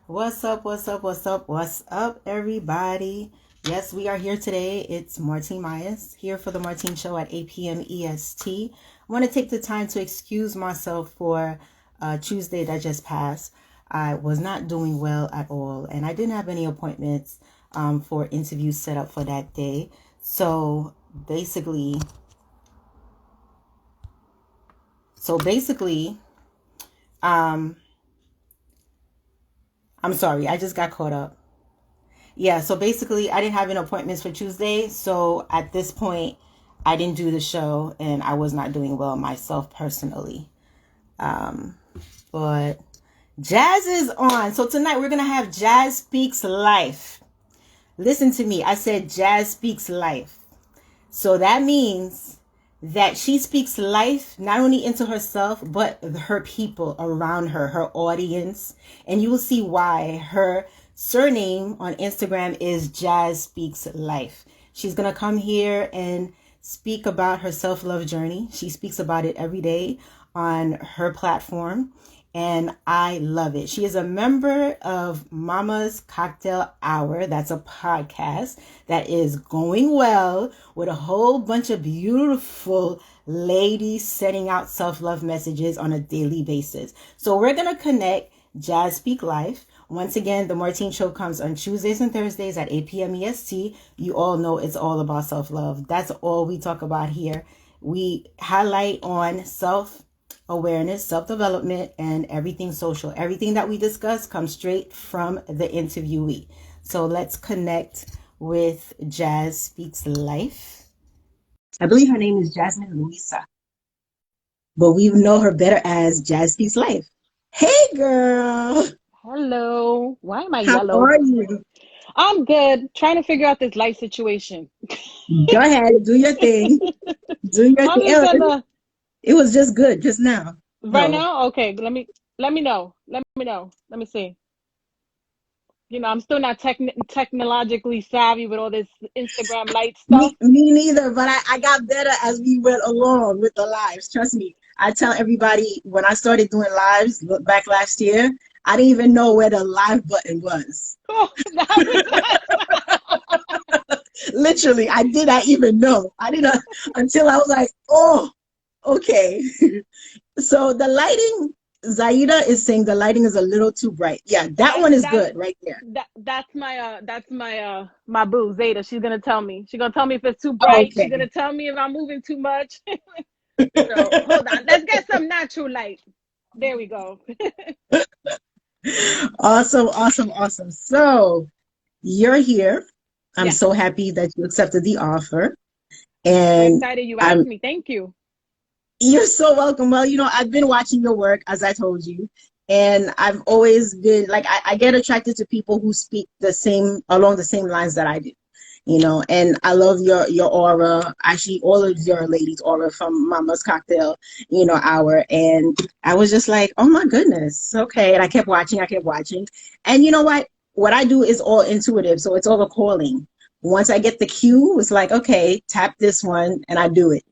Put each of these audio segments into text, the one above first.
What's up? What's up? What's up? What's up, everybody? Yes, we are here today. It's Martine Myers here for the Martine Show at 8 p.m. EST. I want to take the time to excuse myself for Tuesday that just passed. I was not doing well at all, and I didn't have any appointments for interviews set up for that day. So basically, so basically, um, I'm sorry, I just got caught up. Yeah, so basically, I didn't have any appointments for Tuesday. So at this point, I didn't do the show and I was not doing well myself personally. Um, but Jazz is on. So tonight, we're going to have Jazz Speaks Life. Listen to me. I said Jazz Speaks Life. So that means that she speaks life not only into herself, but her people around her, her audience. And you will see why her surname on Instagram is Jazz Speaks Life. She's going to come here and speak about her self-love journey. She speaks about it every day on her platform. And I love it. She is a member of Mama's Cocktail Hour. That's a podcast that is going well with a whole bunch of beautiful ladies sending out self-love messages on a daily basis. So we're going to connect Jazz Speak Life. Once again, the Martine Show comes on Tuesdays and Thursdays at 8 p.m. EST. You all know it's all about self-love. That's all we talk about here. We highlight on self-awareness, self-development, and everything social. Everything that we discuss comes straight from the interviewee. So let's connect with Jazz Speaks Life. I believe her name is Jazmine Luisa, but we know her better as Jazz Speaks Life. Hey, girl. Hello. Why am I How yellow? are you? I'm good. Trying to figure out this light situation. Go ahead, do your thing. Do your I'm thing. just gonna It was just good just now. right No. now. Okay, let me know. Let me know. Let me see. I'm still not technologically savvy with all this Instagram light stuff. Me neither, but I got better as we went along with the lives. Trust me. I tell everybody when I started doing lives back last year, I didn't even know where the live button was. Oh, that was Literally, I did not even know. I didn't until I was like, oh, okay. So the lighting, Zaida is saying the lighting is a little too bright. Yeah, that that one is that good right there. that's my boo Zeta. She's gonna tell me. She's gonna tell me if it's too bright. She's Okay. gonna tell me if I'm moving too much. So hold on. Let's get some natural light. There we go. Awesome, awesome, awesome. So you're here. I'm Yes. so happy that you accepted the offer. I'm so And excited you asked I'm me. Thank you. you're so welcome. Well, I've been watching your work, as I told you. And I've always been like I get attracted to people who speak the same along the same lines that I do. And I love your aura, actually all of your ladies' aura from Mama's Cocktail, hour. And I was just like, oh my goodness, okay. And I kept watching. And you know what I do is all intuitive, so it's all a calling. Once I get the cue, it's like, okay, tap this one, and I do it.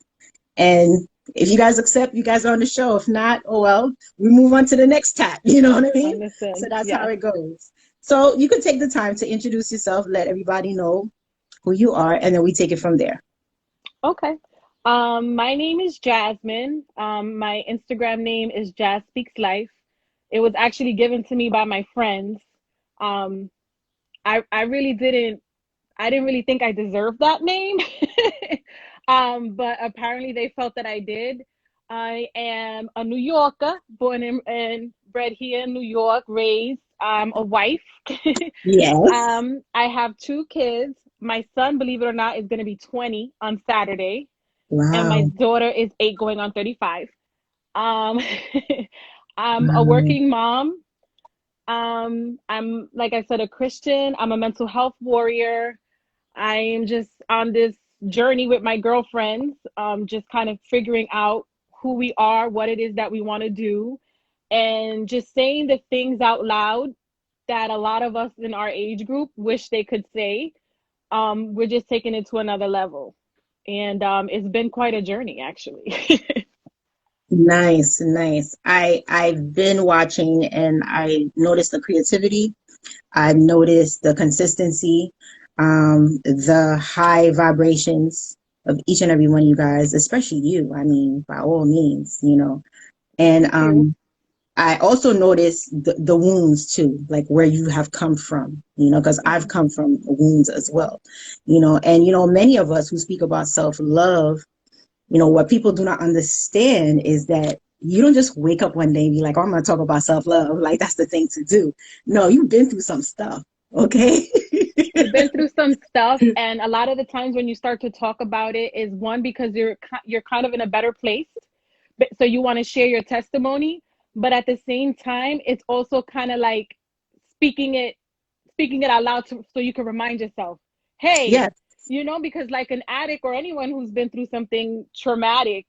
And if you guys accept, you guys are on the show. If not, oh well, we move on to the next tap. You know what I mean? So Understand. that's how Yes. it goes. So you can take the time to introduce yourself, let everybody know who you are, and then we take it from there. Okay. My name is Jasmine. My Instagram name is Jazz Speaks Life. It was actually given to me by my friends. Um, I really didn't I didn't really think I deserved that name. But apparently they felt that I did. I am a New Yorker, born and bred here in New York, raised. I'm a wife. Yes. I have two kids. My son, believe it or not, is going to be 20 on Saturday, and my Wow. daughter is 8 going on 35. Um, I'm a Wow. working mom. I'm, like I said, a Christian. I'm a mental health warrior. I am just on this journey with my girlfriends, just kind of figuring out who we are, what it is that we want to do, and just saying the things out loud that a lot of us in our age group wish they could say. We're just taking it to another level. And it's been quite a journey, actually. Nice, nice. I've been watching and I noticed the creativity. I've noticed the consistency, the high vibrations of each and every one of you guys, especially you. I mean, by all means, you know. And Thank you. I also noticed the wounds too, like where you have come from, you know, because I've Mm-hmm. come from wounds as well, you know. And, you know, many of us who speak about self-love, you know, what people do not understand is that you don't just wake up one day and be like, oh, I'm going to talk about self-love. Like, that's the thing to do. No, you've been through some stuff. Okay. You've been through some stuff, and a lot of the times when you start to talk about it is one because you're kind of in a better place, so you want to share your testimony, but at the same time, it's also kind of like speaking it speaking it out loud so you can remind yourself, hey, Yes. because like an addict or anyone who's been through something traumatic,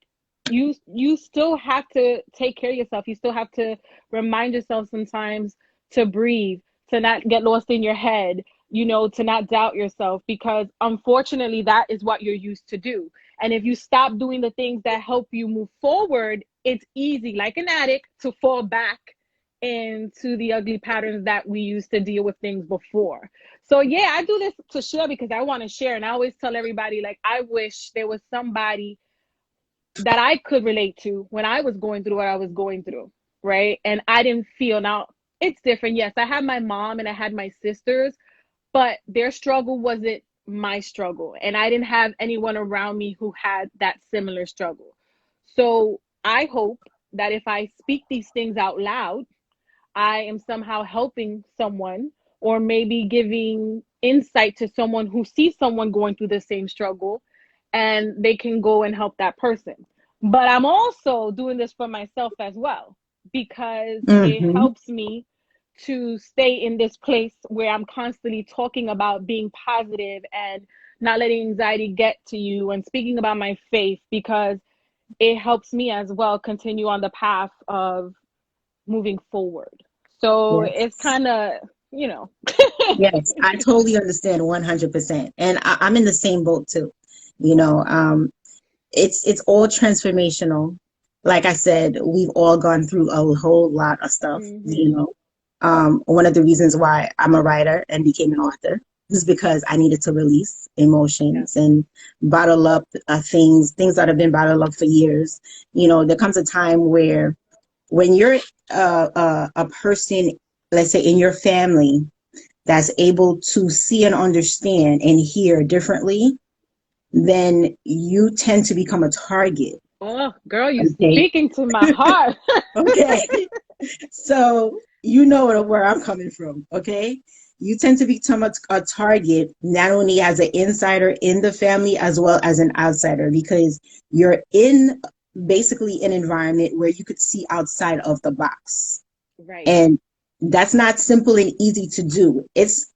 you still have to take care of yourself. You still have to remind yourself sometimes to breathe, to not get lost in your head, to not doubt yourself, because unfortunately that is what you're used to do. And if you stop doing the things that help you move forward, it's easy, like an addict, to fall back into the ugly patterns that we used to deal with things before. So yeah, I do this to share because I want to share. And I always tell everybody, like, I wish there was somebody that I could relate to when I was going through what I was going through, right? And I didn't feel, now it's different. Yes, I had my mom and I had my sisters, but their struggle wasn't my struggle. And I didn't have anyone around me who had that similar struggle. So I hope that if I speak these things out loud, I am somehow helping someone, or maybe giving insight to someone who sees someone going through the same struggle, and they can go and help that person. But I'm also doing this for myself as well, because it Mm-hmm. helps me to stay in this place where I'm constantly talking about being positive and not letting anxiety get to you, and speaking about my faith, because it helps me as well continue on the path of moving forward. So it's Yes. kind of, you know. Yes. I totally understand 100%. And I'm in the same boat too. You know, it's all transformational. Like I said, we've all gone through a whole lot of stuff, you Mm-hmm. know. One of the reasons why I'm a writer and became an author is because I needed to release Yeah. emotions and bottle up things that have been bottled up for years. You know, there comes a time where when you're a person, let's say in your family, that's able to see and understand and hear differently, then you tend to become a target. Oh, girl, you Okay. speaking to my heart. Okay. So you know where I'm coming from. Okay. You tend to become a target not only as an insider in the family as well as an outsider, because you're in basically an environment where you could see outside of the box. Right. And that's not simple and easy to do. It's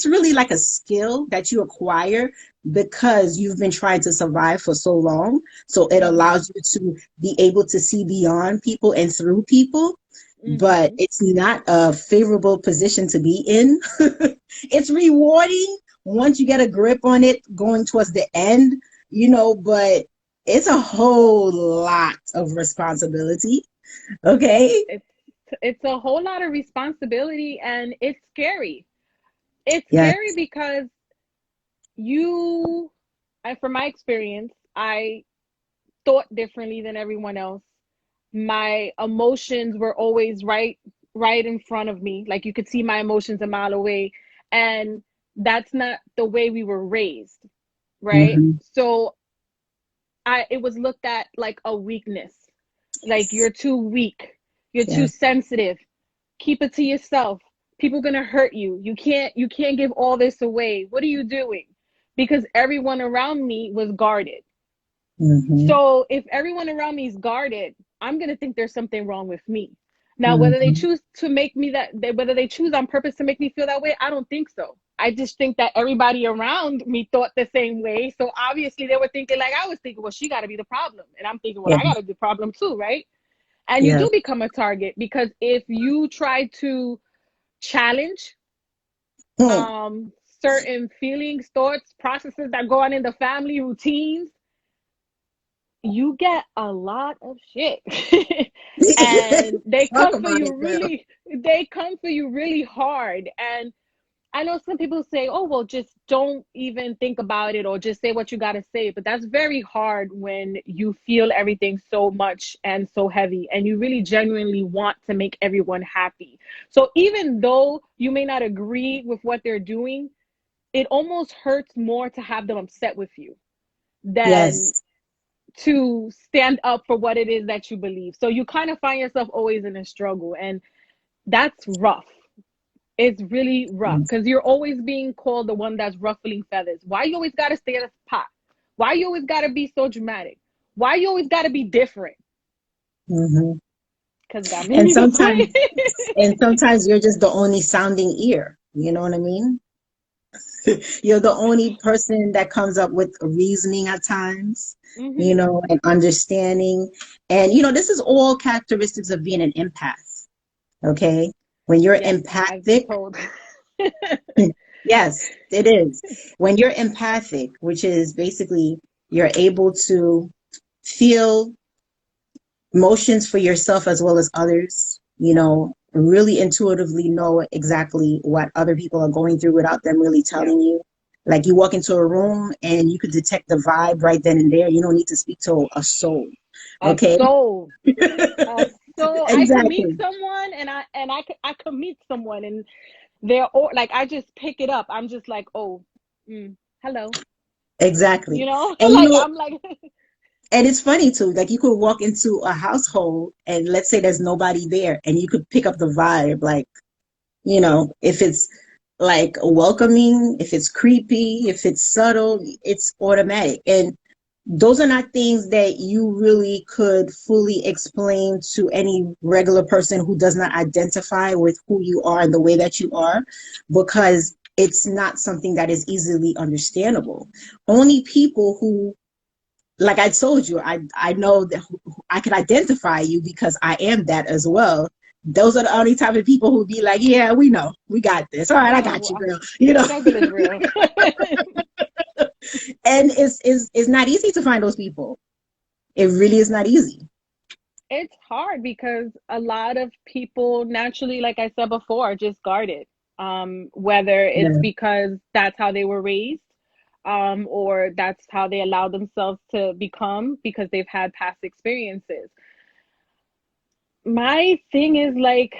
really like a skill that you acquire because you've been trying to survive for so long. So it Mm-hmm. allows you to be able to see beyond people and through people. But Mm-hmm. it's not a favorable position to be in. It's rewarding once you get a grip on it going towards the end, you know, but it's a whole lot of responsibility. Okay. It's it's a whole lot of responsibility, and it's scary. It's scary Yes. because you, and from my experience, I thought differently than everyone else. My emotions were always right in front of me. Like, you could see my emotions a mile away. And that's not the way we were raised, right? Mm-hmm. So I it was looked at like a weakness. Like, Yes. you're too weak. You're too Yes. sensitive. Keep it to yourself. People gonna hurt you. You can't give all this away. What are you doing? Because everyone around me was guarded. Mm-hmm. So if everyone around me is guarded, I'm gonna think there's something wrong with me. Now, whether they Mm-hmm. choose to make me whether they choose on purpose to make me feel that way, I don't think so. I just think that everybody around me thought the same way. So obviously they were thinking like I was thinking, well, she got to be the problem, and I'm thinking, well, Yeah. I got to be the problem too, right? And you Yeah. do become a target because if you try to challenge Hmm. um certain feelings, thoughts, processes that go on in the family, routines, you get a lot of shit. And Talk about it, girl. they come for you really hard. And I know some people say, oh, well, just don't even think about it or just say what you got to say. But that's very hard when you feel everything so much and so heavy and you really genuinely want to make everyone happy. So even though you may not agree with what they're doing, it almost hurts more to have them upset with you than Yes. to stand up for what it is that you believe. So you kind of find yourself always in a struggle. And that's rough. It's really rough because you're always being called the one that's ruffling feathers. Why you always got to stay at the pot? Why you always got to be so dramatic? Why you always got to be different? Mm-hmm. Because God made And me this way. sometimes you're just the only sounding ear. You know what I mean? You're the only person that comes up with reasoning at times, Mm-hmm. and understanding. And, this is all characteristics of being an empath. Okay. When you're Yes, I've been empathic, told. yes, it is. When you're empathic, which is basically you're able to feel emotions for yourself as well as others, really intuitively know exactly what other people are going through without them really Yeah. telling you. Like you walk into a room and you could detect the vibe right then and there. You don't need to speak to a soul. A Okay. soul. So I could meet Exactly. someone and I could meet someone and they're all like I just pick it up. I'm just like, oh, hello. Exactly. You know? And Like I'm like and it's funny too, like you could walk into a household and let's say there's nobody there and you could pick up the vibe, like, if it's like welcoming, if it's creepy, if it's subtle, it's automatic. And those are not things that you really could fully explain to any regular person who does not identify with who you are and the way that you are, because it's not something that is easily understandable. Only people who, like I told you, I know that I can identify you because I am that as well. Those are the only type of people who be like, yeah, we know, we got this. All right, I got you, oh, girl. struggle is real. And it's not easy to find those people. It really is not easy. It's hard because a lot of people naturally, like I said before, are just guarded. Whether it's Yeah. because that's how they were raised, or that's how they allow themselves to become because they've had past experiences. My thing is like,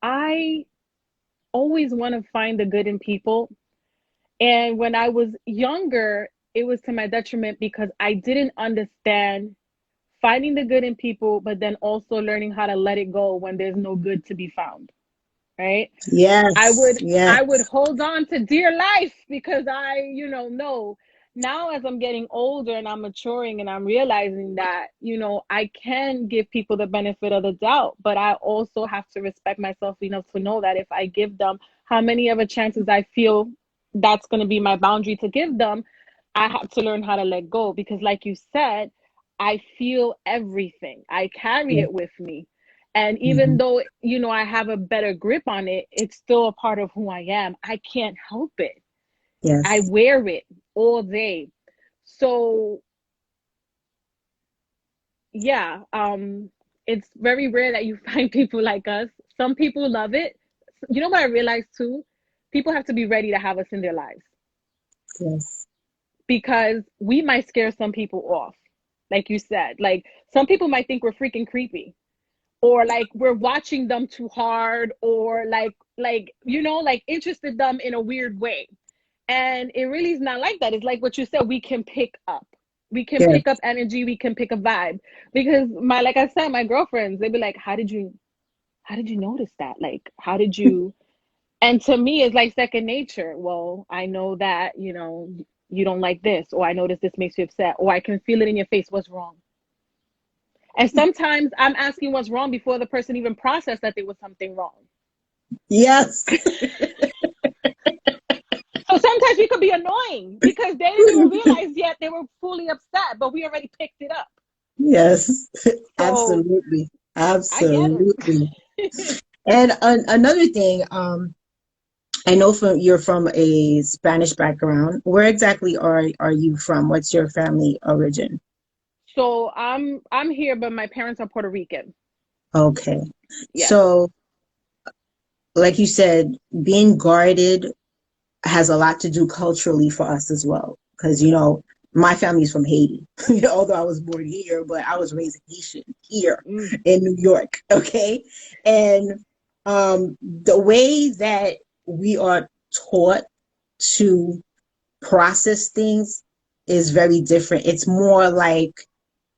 I always want to find the good in people. And when I was younger, it was to my detriment because I didn't understand finding the good in people, but then also learning how to let it go when there's no good to be found. Right. I Yes. would Yes. I would hold on to dear life because know now as I'm getting older and I'm maturing and I'm realizing that, I can give people the benefit of the doubt, but I also have to respect myself enough to know that if I give them how many of a chances I feel that's going to be my boundary to give them, I have to learn how to let go because like you said, I feel everything. I carry Yeah. it with me. And even Mhm. though, I have a better grip on it, it's still a part of who I am. I can't help it. I Yes. wear it all day. So, yeah, it's very rare that you find people like us. Some people love it. You know what I realized too? People have to be ready to have us in their lives Yes. because we might scare some people off. Like you said, like some people might think we're freaking creepy or like we're watching them too hard or like interested them in a weird way, and it really is not like that. It's like what you said, we can pick up Yes. energy, we can pick a vibe because like I said, my girlfriends, they'd be like, how did you notice that, like how did you, and to me it's like second nature. Well, I know that you don't like this, or I notice this makes you upset, or I can feel it in your face, what's wrong. And sometimes I'm asking what's wrong before the person even processed that there was something wrong. Yes. So sometimes we could be annoying because they didn't even realize yet they were fully upset, but we already picked it up. Yes. So Absolutely. I get Absolutely. it. And another thing, I know you're from a Spanish background. Where exactly are you from? What's your family origin? So I'm here, but my parents are Puerto Rican. Okay. Yes. So, like you said, being guarded has a lot to do culturally for us as well. Because, my family's from Haiti, although I was born here, but I was raised Haitian here Mm. in New York. Okay. And the way that we are taught to process things is very different. It's more like,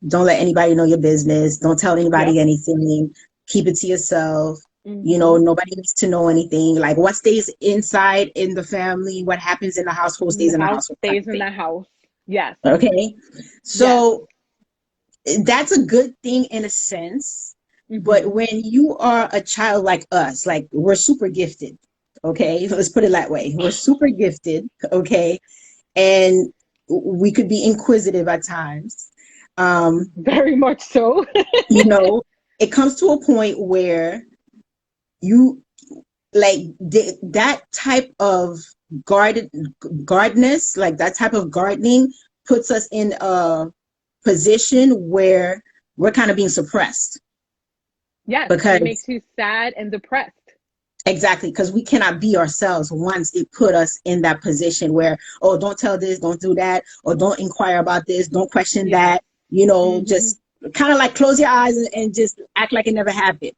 don't let anybody know your business. Don't tell Yep. anybody anything. Keep it to yourself. Mm-hmm. Nobody needs to know anything. Like what stays inside in the family, what happens in the household The stays in the house household type stays of in thing. the house. Yes. Okay. Yes. So that's a good thing in a sense. But Mm-hmm. when you are a child like us, like we're super gifted. Okay. Let's put it that way. We're super gifted. Okay. And we could be inquisitive at times. Um, Very much so. you know, it comes to a point where you like that type of guarded guardness, like that type of gardening puts us in a position where we're kind of being suppressed Yes. And it because makes you sad and depressed. exactly because we cannot be ourselves once they put us in that position where, oh, don't tell this, don't do that, or don't inquire about this, don't question Yes. that, Mm-hmm. just kind of like close your eyes and just act like it never happened.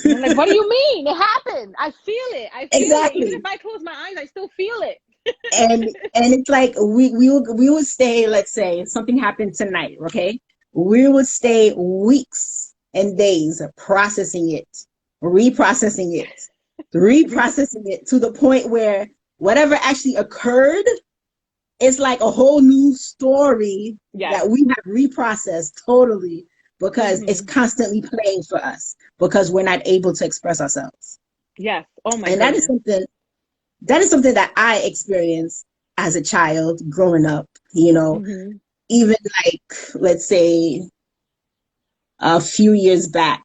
And I'm like, what do you mean? It happened. I feel it. I feel it. Even if Exactly. I close my eyes, I still feel it. And it's like we would stay, let's say something happened tonight, okay? We would stay weeks and days processing it, reprocessing it, reprocessing it to the point where whatever actually occurred, it's like a whole new story Yes. that we have reprocessed totally because it's Mm-hmm. constantly playing for us because we're not able to express ourselves. Yes. Oh my And goodness. that is something that I experienced as a child growing up, Mm-hmm. even like, let's say a few years back,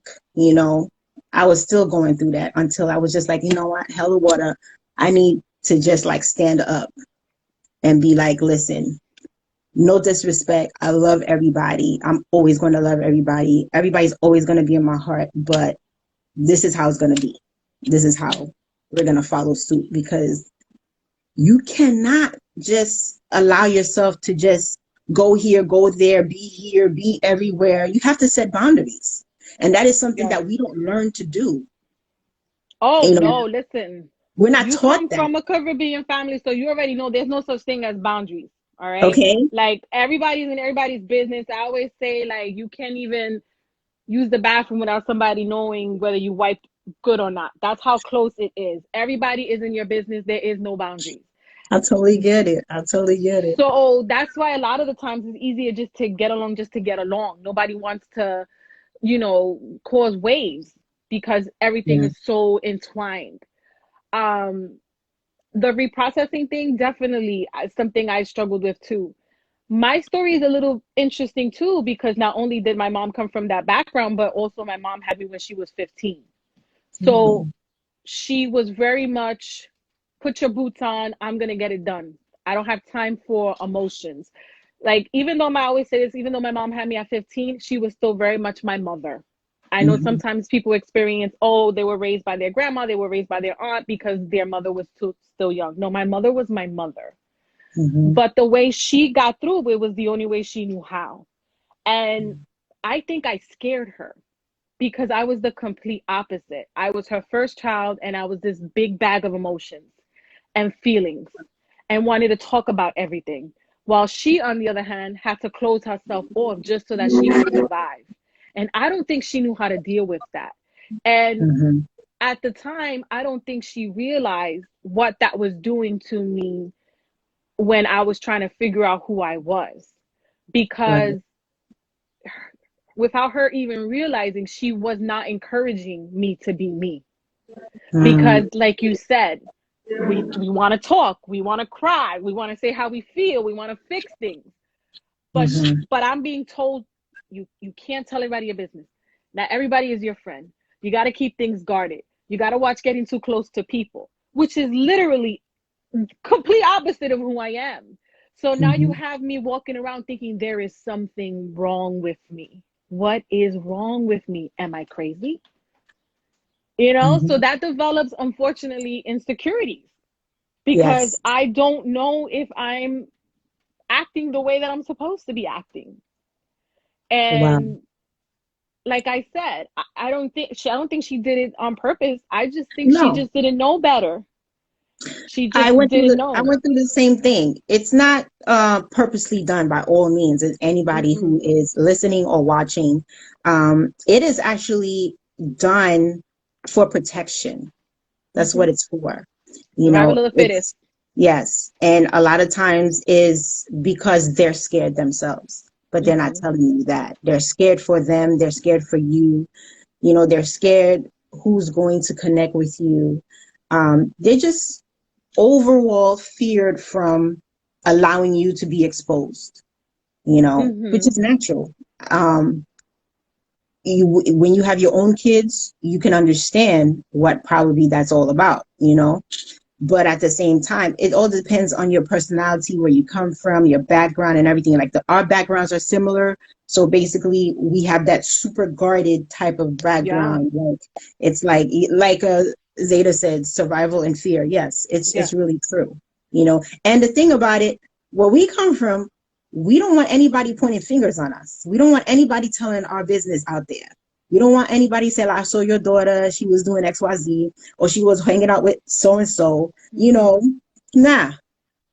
I was still going through that until I was just like, you know what, hell of water. I need to just like stand up and be like, listen, no disrespect. I love everybody. I'm always going to love everybody. Everybody's always going to be in my heart, but this is how it's going to be. This is how we're going to follow suit because you cannot just allow yourself to just go here, go there, be here, be everywhere. You have to set boundaries. And that is something Yes. that we don't learn to do. Oh You no, know, listen. we're not You taught come that. from a Caribbean family, so you already know there's no such thing as boundaries. All right. Okay. Like everybody's in everybody's business. I always say, like, you can't even use the bathroom without somebody knowing whether you wiped good or not. That's how close it is. Everybody is in your business. There is no boundaries. I totally get it. I totally get it. So that's why a lot of the times it's easier just to get along, just to get along. Nobody wants to, cause waves because everything Yeah. is so entwined. Um, the reprocessing thing definitely something I struggled with too. My story is a little interesting too because not only did my mom come from that background, but also my mom had me when she was 15. So Mhm. she was very much put your boots on, I'm going to get it done. I don't have time for emotions. Like, even though I always say this, even though my mom had me at 15, she was still very much my mother. I know Mhm. sometimes people experience, oh, they were raised by their grandma, they were raised by their aunt because their mother was still young. No, my mother was my mother. Mhm. But the way she got through it was the only way she knew how. And I think I scared her because I was the complete opposite. I was her first child and I was this big bag of emotions and feelings and wanted to talk about everything. While she, on the other hand, had to close herself off just so that she could survive. And I don't think she knew how to deal with that. And Mhm. at the time, I don't think she realized what that was doing to me when I was trying to figure out who I was. Right. Because without her even realizing, she was not encouraging me to be me. Mm. Because, like you said, we want to talk, we want to cry, we want to say how we feel, we want to fix things. But Mhm. but I'm being told you can't tell everybody your business. Not everybody is your friend. You got to keep things guarded. You got to watch getting too close to people. which is literally complete opposite of who I am. So now you Hmm. have me walking around thinking there is something wrong with me. What is wrong with me? Am I crazy? So Hmm. that develops, unfortunately, insecurities because Yes. I don't know if I'm acting the way that I'm supposed to be acting. Wow. And like I said, I don't think she did it on purpose. I just think she No. just didn't know better. She I just went through didn't the I know. went through the same thing. It's not purposely done by all means. It's anybody Mm-mm. who is listening or watching. It is actually done for protection. That's Mm-hmm. what it's for. Survival of the fittest. It's yes. And a lot of times is because they're scared themselves, but they're not Mm-hmm. telling you that. They're scared for them, they're scared for you. They're scared who's going to connect with you. They're just overall feared from allowing you to be exposed, which Mm-hmm. is natural. Um, when you have your own kids, you can understand what probably that's all about. But at the same time, it all depends on your personality, where you come from, your background, and everything. Like our backgrounds are similar, so basically, we have that super guarded type of Yeah. background. Like it's like Zeta said, survival and fear. Yes, it's Yeah. really true. And the thing about it, where we come from, we don't want anybody pointing fingers on us. We don't want anybody telling our business out there. We don't want anybody saying, I saw your daughter, she was doing XYZ, or she was hanging out with so and so. Mm-hmm. Nah,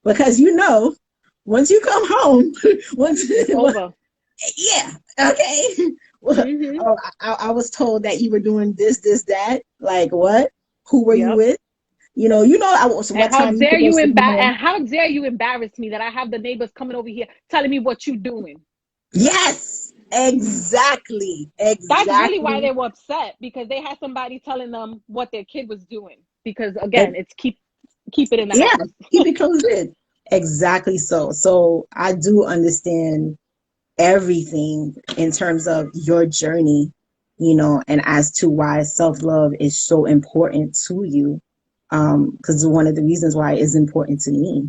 because once you come home, once, It's over. yeah, okay. Well, Mm-hmm. oh, I was told that you were doing this, that. Like what? Who were you Yep. with? I was And what how time you dare you supposed to be and home. how dare you embarrass me that I have the neighbors coming over here telling me what you doing? Yes, exactly, That's really why exactly. they were upset because they had somebody telling them what their kid was doing. Because again, And it's keep it in the yeah, house. keep it closed in. Exactly so. So I do understand everything in terms of your journey, and as to why self-love is so important to you. Because one of the reasons why it is important to me.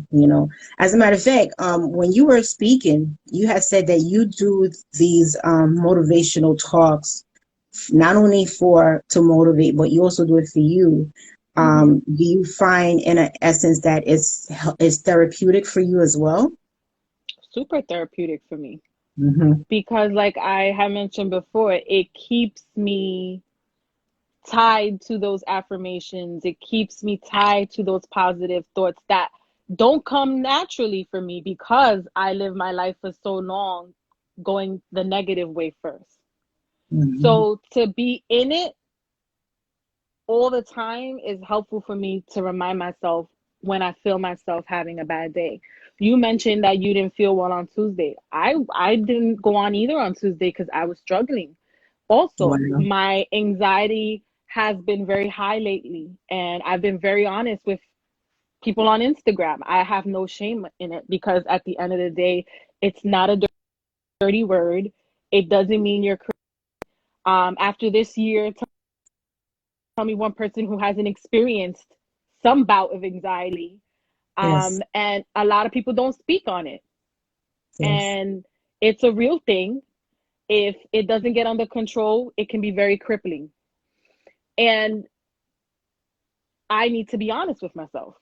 As a matter of fact, when you were speaking, you had said that you do these motivational talks not only for to motivate, but you also do it for you. Mm-hmm. Do you find in an essence that it's therapeutic for you as well? Super therapeutic for me Mm-hmm. because, like I had mentioned before, it keeps me tied to those affirmations. It keeps me tied to those positive thoughts that don't come naturally for me because I live my life for so long going the negative way first. Mm-hmm. So to be in it all the time is helpful for me to remind myself when I feel myself having a bad day. You mentioned that you didn't feel well on Tuesday. I didn't go on either on Tuesday because I was struggling. Also, Wow. my anxiety has been very high lately, and I've been very honest with people on Instagram. I have no shame in it because at the end of the day, it's not a dirty word. It doesn't mean you're after this year. Tell me one person who hasn't experienced some bout of anxiety. Yes. And a lot of people don't speak on it. Yes. And it's a real thing. If it doesn't get under control, it can be very crippling. And I need to be honest with myself.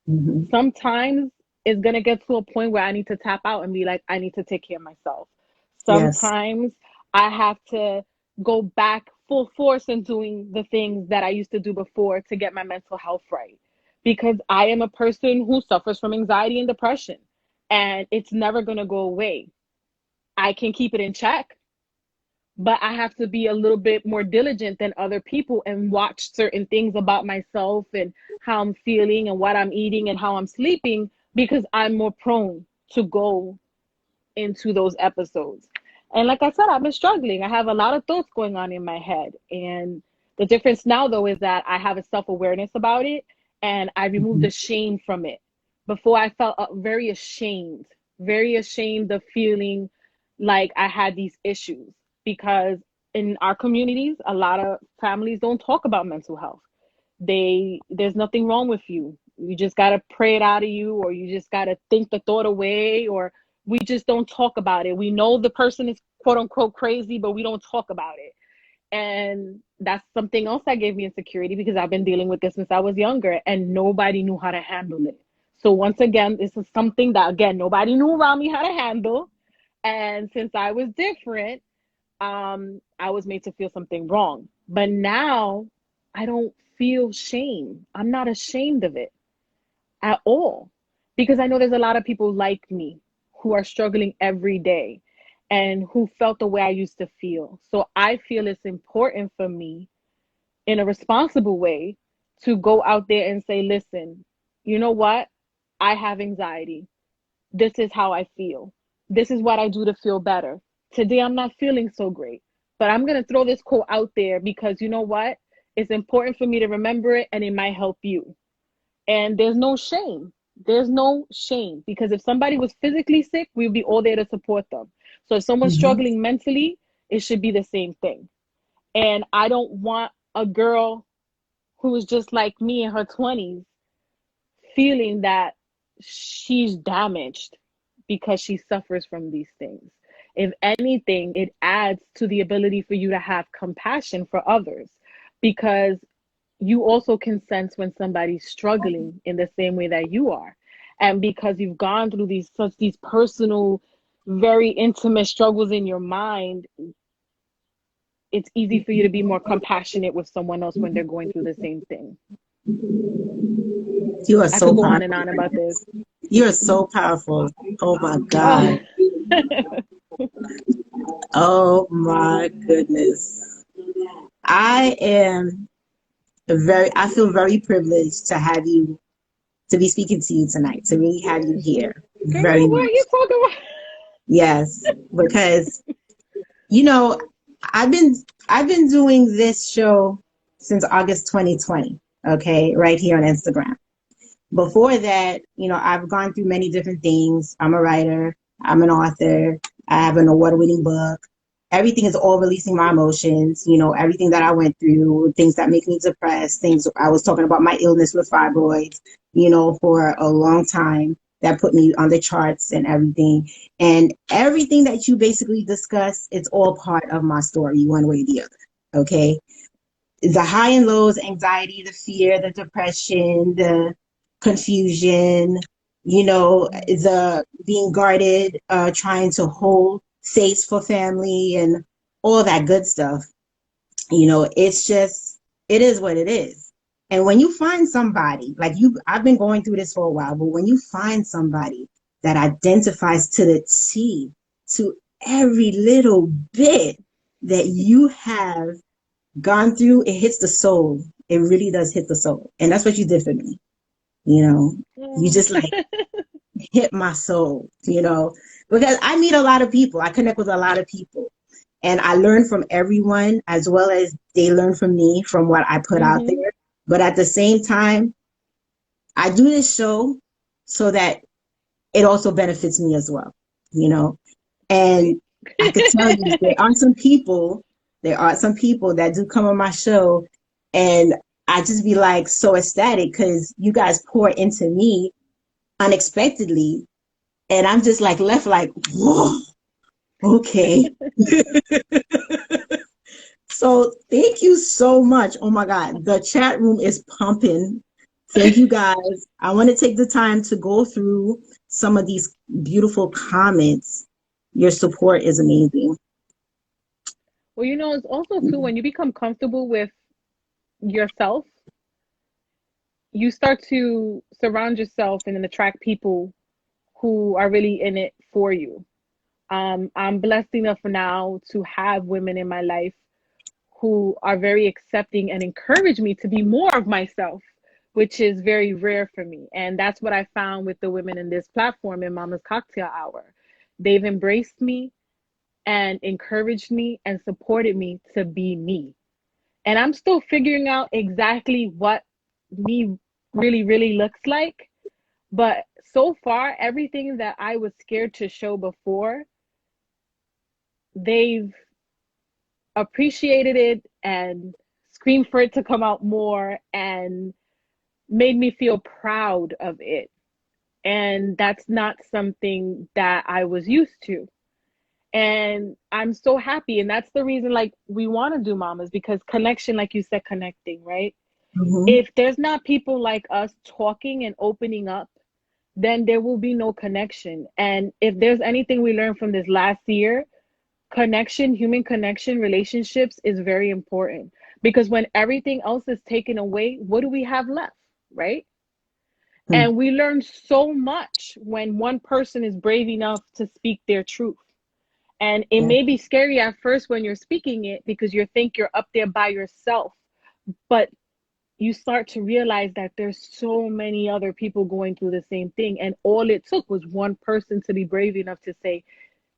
Mm-hmm. Sometimes it's going to get to a point where I need to tap out and be like, I need to take care of myself. Yes. Sometimes I have to go back full force in doing the things that I used to do before to get my mental health right. Because I am a person who suffers from anxiety and depression, and it's never going to go away. I can keep it in check, but I have to be a little bit more diligent than other people and watch certain things about myself and how I'm feeling and what I'm eating and how I'm sleeping because I'm more prone to go into those episodes. And like I said, I've been struggling. I have a lot of thoughts going on in my head. And the difference now, though, is that I have a self awareness about it and I removed Mm-hmm. the shame from it. Before, I felt very ashamed of feeling like I had these issues because in our communities, a lot of families don't talk about mental health. There's nothing wrong with you. You just got to pray it out of you, or you just got to think the thought away, or we just don't talk about it. We know the person is quote unquote crazy, but we don't talk about it. And that's something else that gave me insecurity, because I've been dealing with this since I was younger and nobody knew how to handle it. So once again, this is something that, again, nobody knew around me how to handle. And since I was different, I was made to feel something wrong. But now I don't feel shame. I'm not ashamed of it at all, because I know there's a lot of people like me who are struggling every day and who felt the way I used to feel. So I feel it's important for me, in a responsible way, to go out there and say, listen, you know what? I have anxiety. This is how I feel. This is what I do to feel better. Today I'm not feeling so great, but I'm going to throw this quote out there because you know what? It's important for me to remember it, and it might help you. And there's no shame. There's no shame, because if somebody was physically sick, we'd be all there to support them. So if someone's Mm-hmm. struggling mentally, it should be the same thing. And I don't want a girl who is just like me in her 20s feeling that she's damaged because she suffers from these things. If anything, it adds to the ability for you to have compassion for others, because you also can sense when somebody's struggling in the same way that you are. And because you've gone through these personal, very intimate struggles in your mind, it's easy for you to be more compassionate with someone else when they're going through the same thing. You are I could so go on and powerful. on about this. You are so powerful. Oh my Oh. God. Oh my goodness. I am I feel very privileged to have you, to be speaking to you tonight, to really have you here. Very Girl, what are much. you talking about? Yes, because you know, I've been I've been doing this show since August 2020, okay, right here on Instagram. Before that, I've gone through many different things. I'm a writer, I'm an author, I have an award-winning book. Everything is all releasing my emotions, everything that I went through, things that make me depressed, things I was talking about my illness with fibroids, for a long time that put me on the charts and everything. And everything that you basically discuss, it's all part of my story, one way or the other. Okay. The high and lows, anxiety, the fear, the depression, the confusion, the being guarded, trying to hold space for family and all that good stuff. It's just, it is what it is. And when you find somebody like you, I've been going through this for a while, but when you find somebody that identifies to the T, to every little bit that you have gone through, it hits the soul. It really does hit the soul. And that's what you did for me. You just like hit my soul, because I meet a lot of people. I connect with a lot of people. And I learn from everyone as well as they learn from me from what I put out Mm-hmm. there. But at the same time, I do this show so that it also benefits me as well, you know. And I could tell you there are some people that do come on my show and I just be like so ecstatic because you guys pour into me unexpectedly. And I'm just like left like, whoa, okay. So thank you so much. Oh my God. The chat room is pumping. Thank you guys. I want to take the time to go through some of these beautiful comments. Your support is amazing. Well, it's also too, when you become comfortable with yourself, you start to surround yourself and then attract people who are really in it for you. I'm blessed enough now to have women in my life who are very accepting and encourage me to be more of myself, which is very rare for me. And that's what I found with the women in this platform in Mama's Cocktail Hour. They've embraced me and encouraged me and supported me to be me. And I'm still figuring out exactly what me really, really looks like. But so far, everything that I was scared to show before, they've appreciated it and screamed for it to come out more and made me feel proud of it. And that's not something that I was used to. And I'm so happy. And that's the reason, like, we want to do mamas, because connection, like you said, connecting, right? Mm-hmm. If there's not people like us talking and opening up, then there will be no connection. And if there's anything we learned from this last year, connection, human connection, relationships is very important. Because when everything else is taken away, what do we have left, right? And we learn so much when one person is brave enough to speak their truth. And it Yeah. may be scary at first when you're speaking it because you think you're up there by yourself, but you start to realize that there's so many other people going through the same thing. And all it took was one person to be brave enough to say,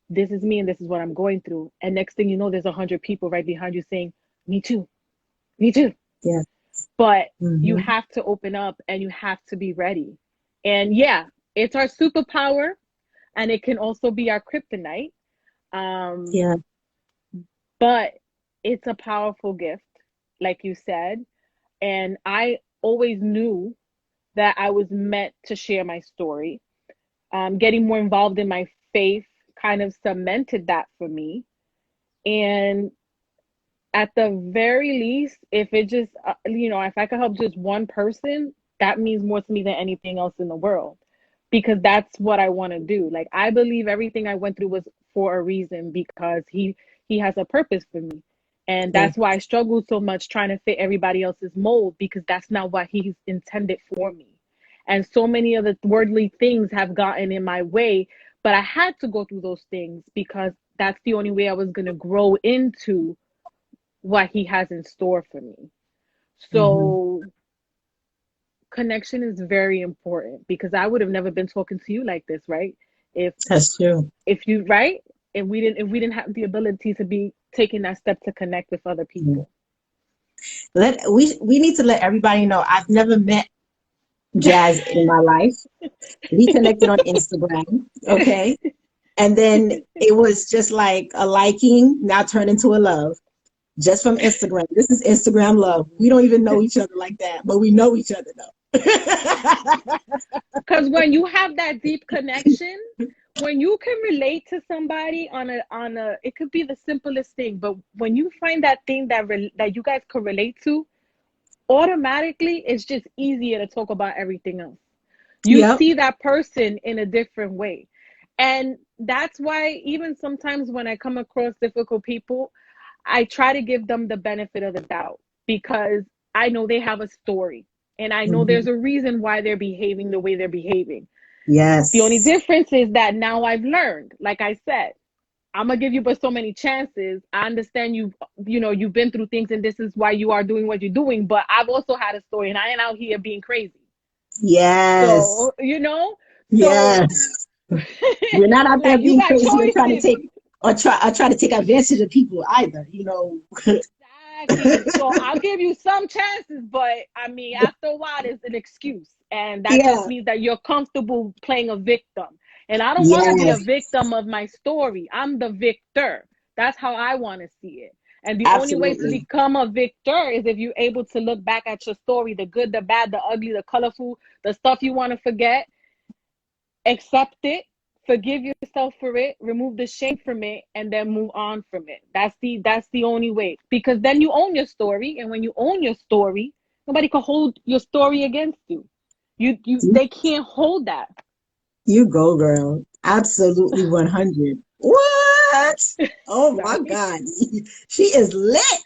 this is me and this is what I'm going through. And next thing you know, there's 100 people right behind you saying, me too, me too. Yeah. But you Mm-hmm. have to open up and you have to be ready. And yeah, it's our superpower and it can also be our kryptonite. Um, Yeah. but it's a powerful gift, like you said. And I always knew that I was meant to share my story. Getting more involved in my faith kind of cemented that for me. And at the very least, if it just, if I could help just one person, that means more to me than anything else in the world, because that's what I want to do. Like, I believe everything I went through was for a reason, because he has a purpose for me. And Yeah. that's why I struggle so much trying to fit everybody else's mold, because that's not what he's intended for me. And so many of the worldly things have gotten in my way, but I had to go through those things because that's the only way I was going to grow into what he has in store for me. Mm-hmm. So connection is very important, because I would have never been talking to you like this, right? If That's true. if you right, if we didn't have the ability to be taking that step to connect with other Mm. people. We need to let everybody know I've never met Jazz in my life. We connected on Instagram, okay? And then it was just like a liking, now turned into a love, just from Instagram. This is Instagram love. We don't even know each other like that, but we know each other though. Because when you have that deep connection, when you can relate to somebody on a it could be the simplest thing, but when you find that thing that you guys could relate to, automatically it's just easier to talk about everything else. You Yep. see that person in a different way. And that's why even sometimes when I come across difficult people, I try to give them the benefit of the doubt, because I know they have a story and I know there's Mhm. a reason why they're behaving the way they're behaving. The only Yes. difference is that now I've learned, like I said, I'm gonna give you but so many chances. I understand you've been through things and this is why you are doing what you're doing, but I've also had a story and I ain't out here being crazy. Yes. So, so Yes. We're not out there like you being got crazy or trying to choices. take or try to take advantage of people either, you know. Exactly. So I'll give you some chances, but I mean, after a while, it's an excuse. And that just Yeah. means that you're comfortable playing a victim. And I don't want to be a Yes. victim of my story. I'm the victor. That's how I want to see it. And the only way to Absolutely. become a victor is if you're able to look back at your story, the good, the bad, the ugly, the colorful, the stuff you want to forget, accept it, forgive yourself for it, remove the shame from it, and then move on from it. That's the only way, because then you own your story, and when you own your story, nobody can hold your story against you. You, They can't hold that. you go, girl. Absolutely 100. What? Oh my Sorry. God. She is lit.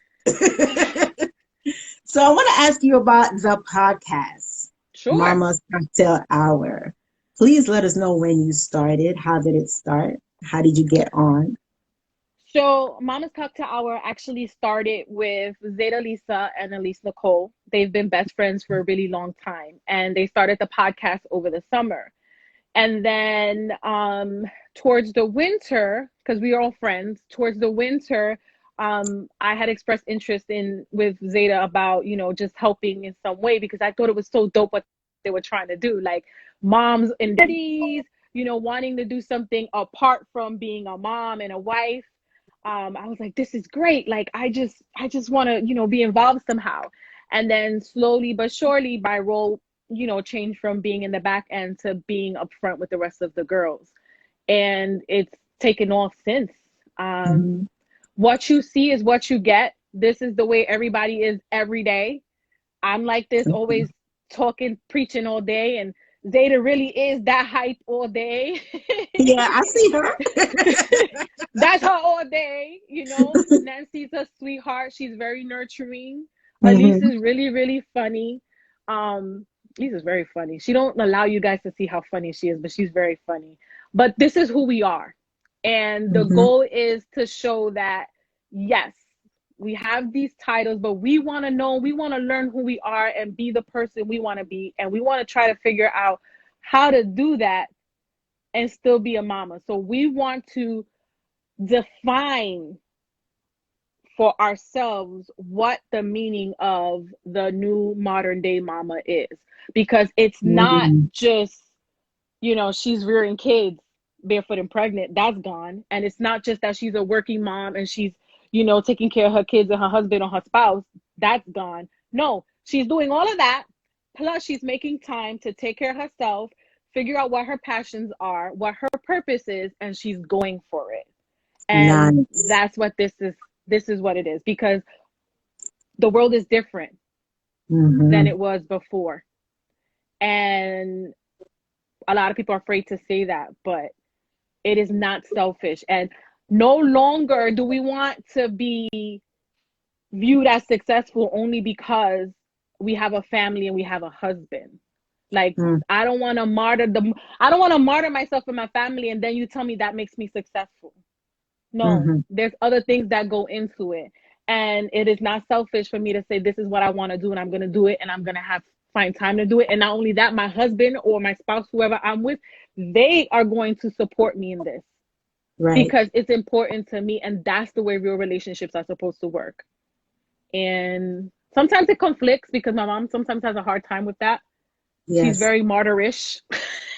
So I want to ask you about the podcast, Sure. Mama's Cocktail Hour. Please let us know when you started. How did it start? How did you get on? So Mama's Cocktail Hour actually started with Zeta Lisa and Elise Nicole. They've been best friends for a really long time, and they started the podcast over the summer. And then towards the winter, because we are all friends, towards the winter, I had expressed interest in with Zeta about, just helping in some way, because I thought it was so dope what they were trying to do. Like, moms in their 30s, wanting to do something apart from being a mom and a wife. I was like, this is great. Like, I just want to, be involved somehow. And then slowly but surely, my role, changed from being in the back end to being up front with the rest of the girls. And it's taken off since. Mm-hmm. What you see is what you get. This is the way everybody is every day. I'm like this, always talking, preaching all day, and Zeta really is that hype all day. Yeah, I see her. That's her all day. Nancy's a sweetheart. She's very nurturing. Elise Mm-hmm. is really, really funny. Elise is very funny. She don't allow you guys to see how funny she is, but she's very funny. But this is who we are. And the Mm-hmm. goal is to show that, yes, we have these titles, but we want to know, we want to learn who we are and be the person we want to be. And we want to try to figure out how to do that and still be a mama. So we want to define for ourselves what the meaning of the new modern day mama is, because it's not Mm-hmm. just, she's rearing kids barefoot and pregnant. That's gone. And it's not just that she's a working mom and she's, taking care of her kids and her husband or her spouse. That's gone. No, she's doing all of that, plus she's making time to take care of herself, figure out what her passions are, what her purpose is, and she's going for it. And Nice. that's what this is what it is, because the world is different than Mm-hmm. it was before. And a lot of people are afraid to say that, but it is not selfish. And no longer do we want to be viewed as successful only because we have a family and we have a husband. Like, I don't want to martyr myself for my family and then you tell me that makes me successful. No, Mm-hmm. there's other things that go into it. And it is not selfish for me to say, this is what I want to do and I'm going to do it and I'm going to find time to do it. And not only that, my husband or my spouse, whoever I'm with, they are going to support me in this Right. because it's important to me. And that's the way real relationships are supposed to work. And sometimes it conflicts because my mom sometimes has a hard time with that. She's Yes. very martyrish.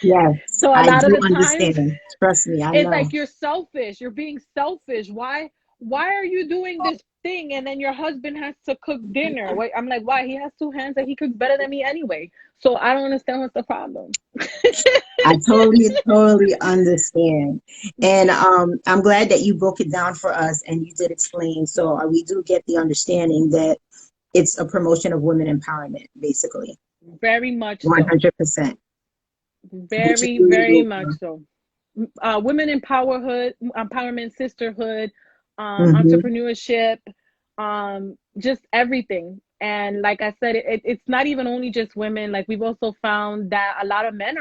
Yes. So a I lot of do the times understand. Trust me, I it's know. like, you're selfish, you're being selfish. Why are you doing this thing and then your husband has to cook dinner? Wait, I'm like, why? He has two hands and he cooks better than me anyway. So I don't understand what's the problem. I totally understand. And I'm glad that you broke it down for us and you did explain. So we do get the understanding that it's a promotion of women empowerment, basically. Very much so. 100%, which is Very, really very much good. so. Women empowerment, sisterhood, Mm-hmm. entrepreneurship, just everything. And like I said, it's not even only just women. Like, we've also found that a lot of men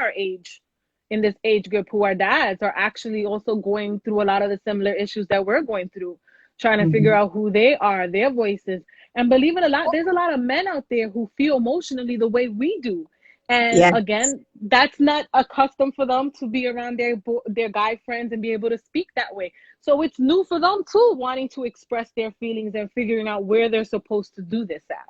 in this age group who are dads are actually also going through a lot of the similar issues that we're going through, trying to figure Mm-hmm. out who they are, their voices. And believe it or not, there's a lot of men out there who feel emotionally the way we do. And Yeah. again, that's not a custom for them to be around their guy friends and be able to speak that way. So it's new for them too, wanting to express their feelings and figuring out where they're supposed to do this at.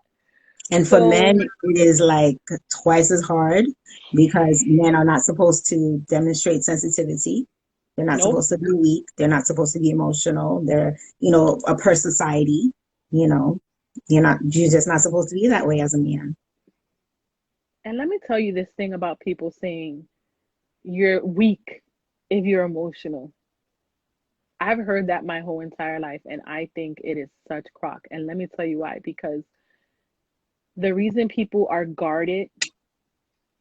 And for men, So, it is like twice as hard because men are not supposed to demonstrate sensitivity. They're not nope. supposed to be weak. They're not supposed to be emotional. They're, a per society, you know, you're just not supposed to be that way as a man. And let me tell you this thing about people saying you're weak if you're emotional. I've heard that my whole entire life, and I think it is such crock. And let me tell you why. Because the reason people are guarded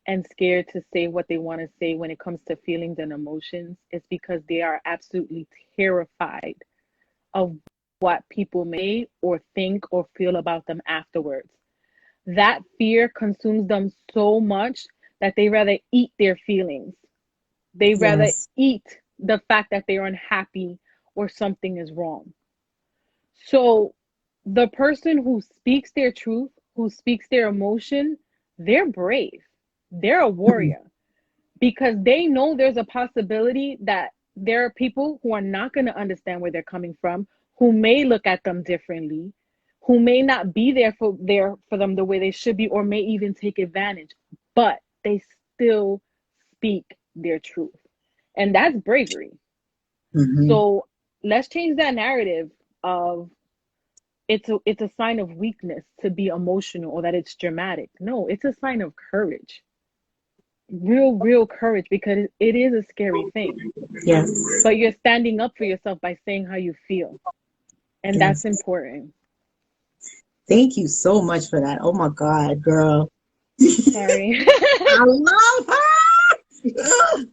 and scared to say what they want to say when it comes to feelings and emotions is because they are absolutely terrified of what people may or think or feel about them afterwards. That fear consumes them so much that they rather eat their feelings. They rather Yes. eat the fact that they're unhappy or something is wrong. So the person who speaks their truth, who speaks their emotion, they're brave. They're a Mhm. warrior because they know there's a possibility that there are people who are not going to understand where they're coming from, who may look at them differently, who may not be there for them the way they should be, or may even take advantage, but they still speak their truth. And that's bravery. Mhm. So let's change that narrative of it's a sign of weakness to be emotional or that it's dramatic. No, it's a sign of courage. Real courage, because it is a scary thing. Yes. But you're standing up for yourself by saying how you feel. And that's Yes. important. Thank you so much for that. Oh my God, girl. Sorry. I love her.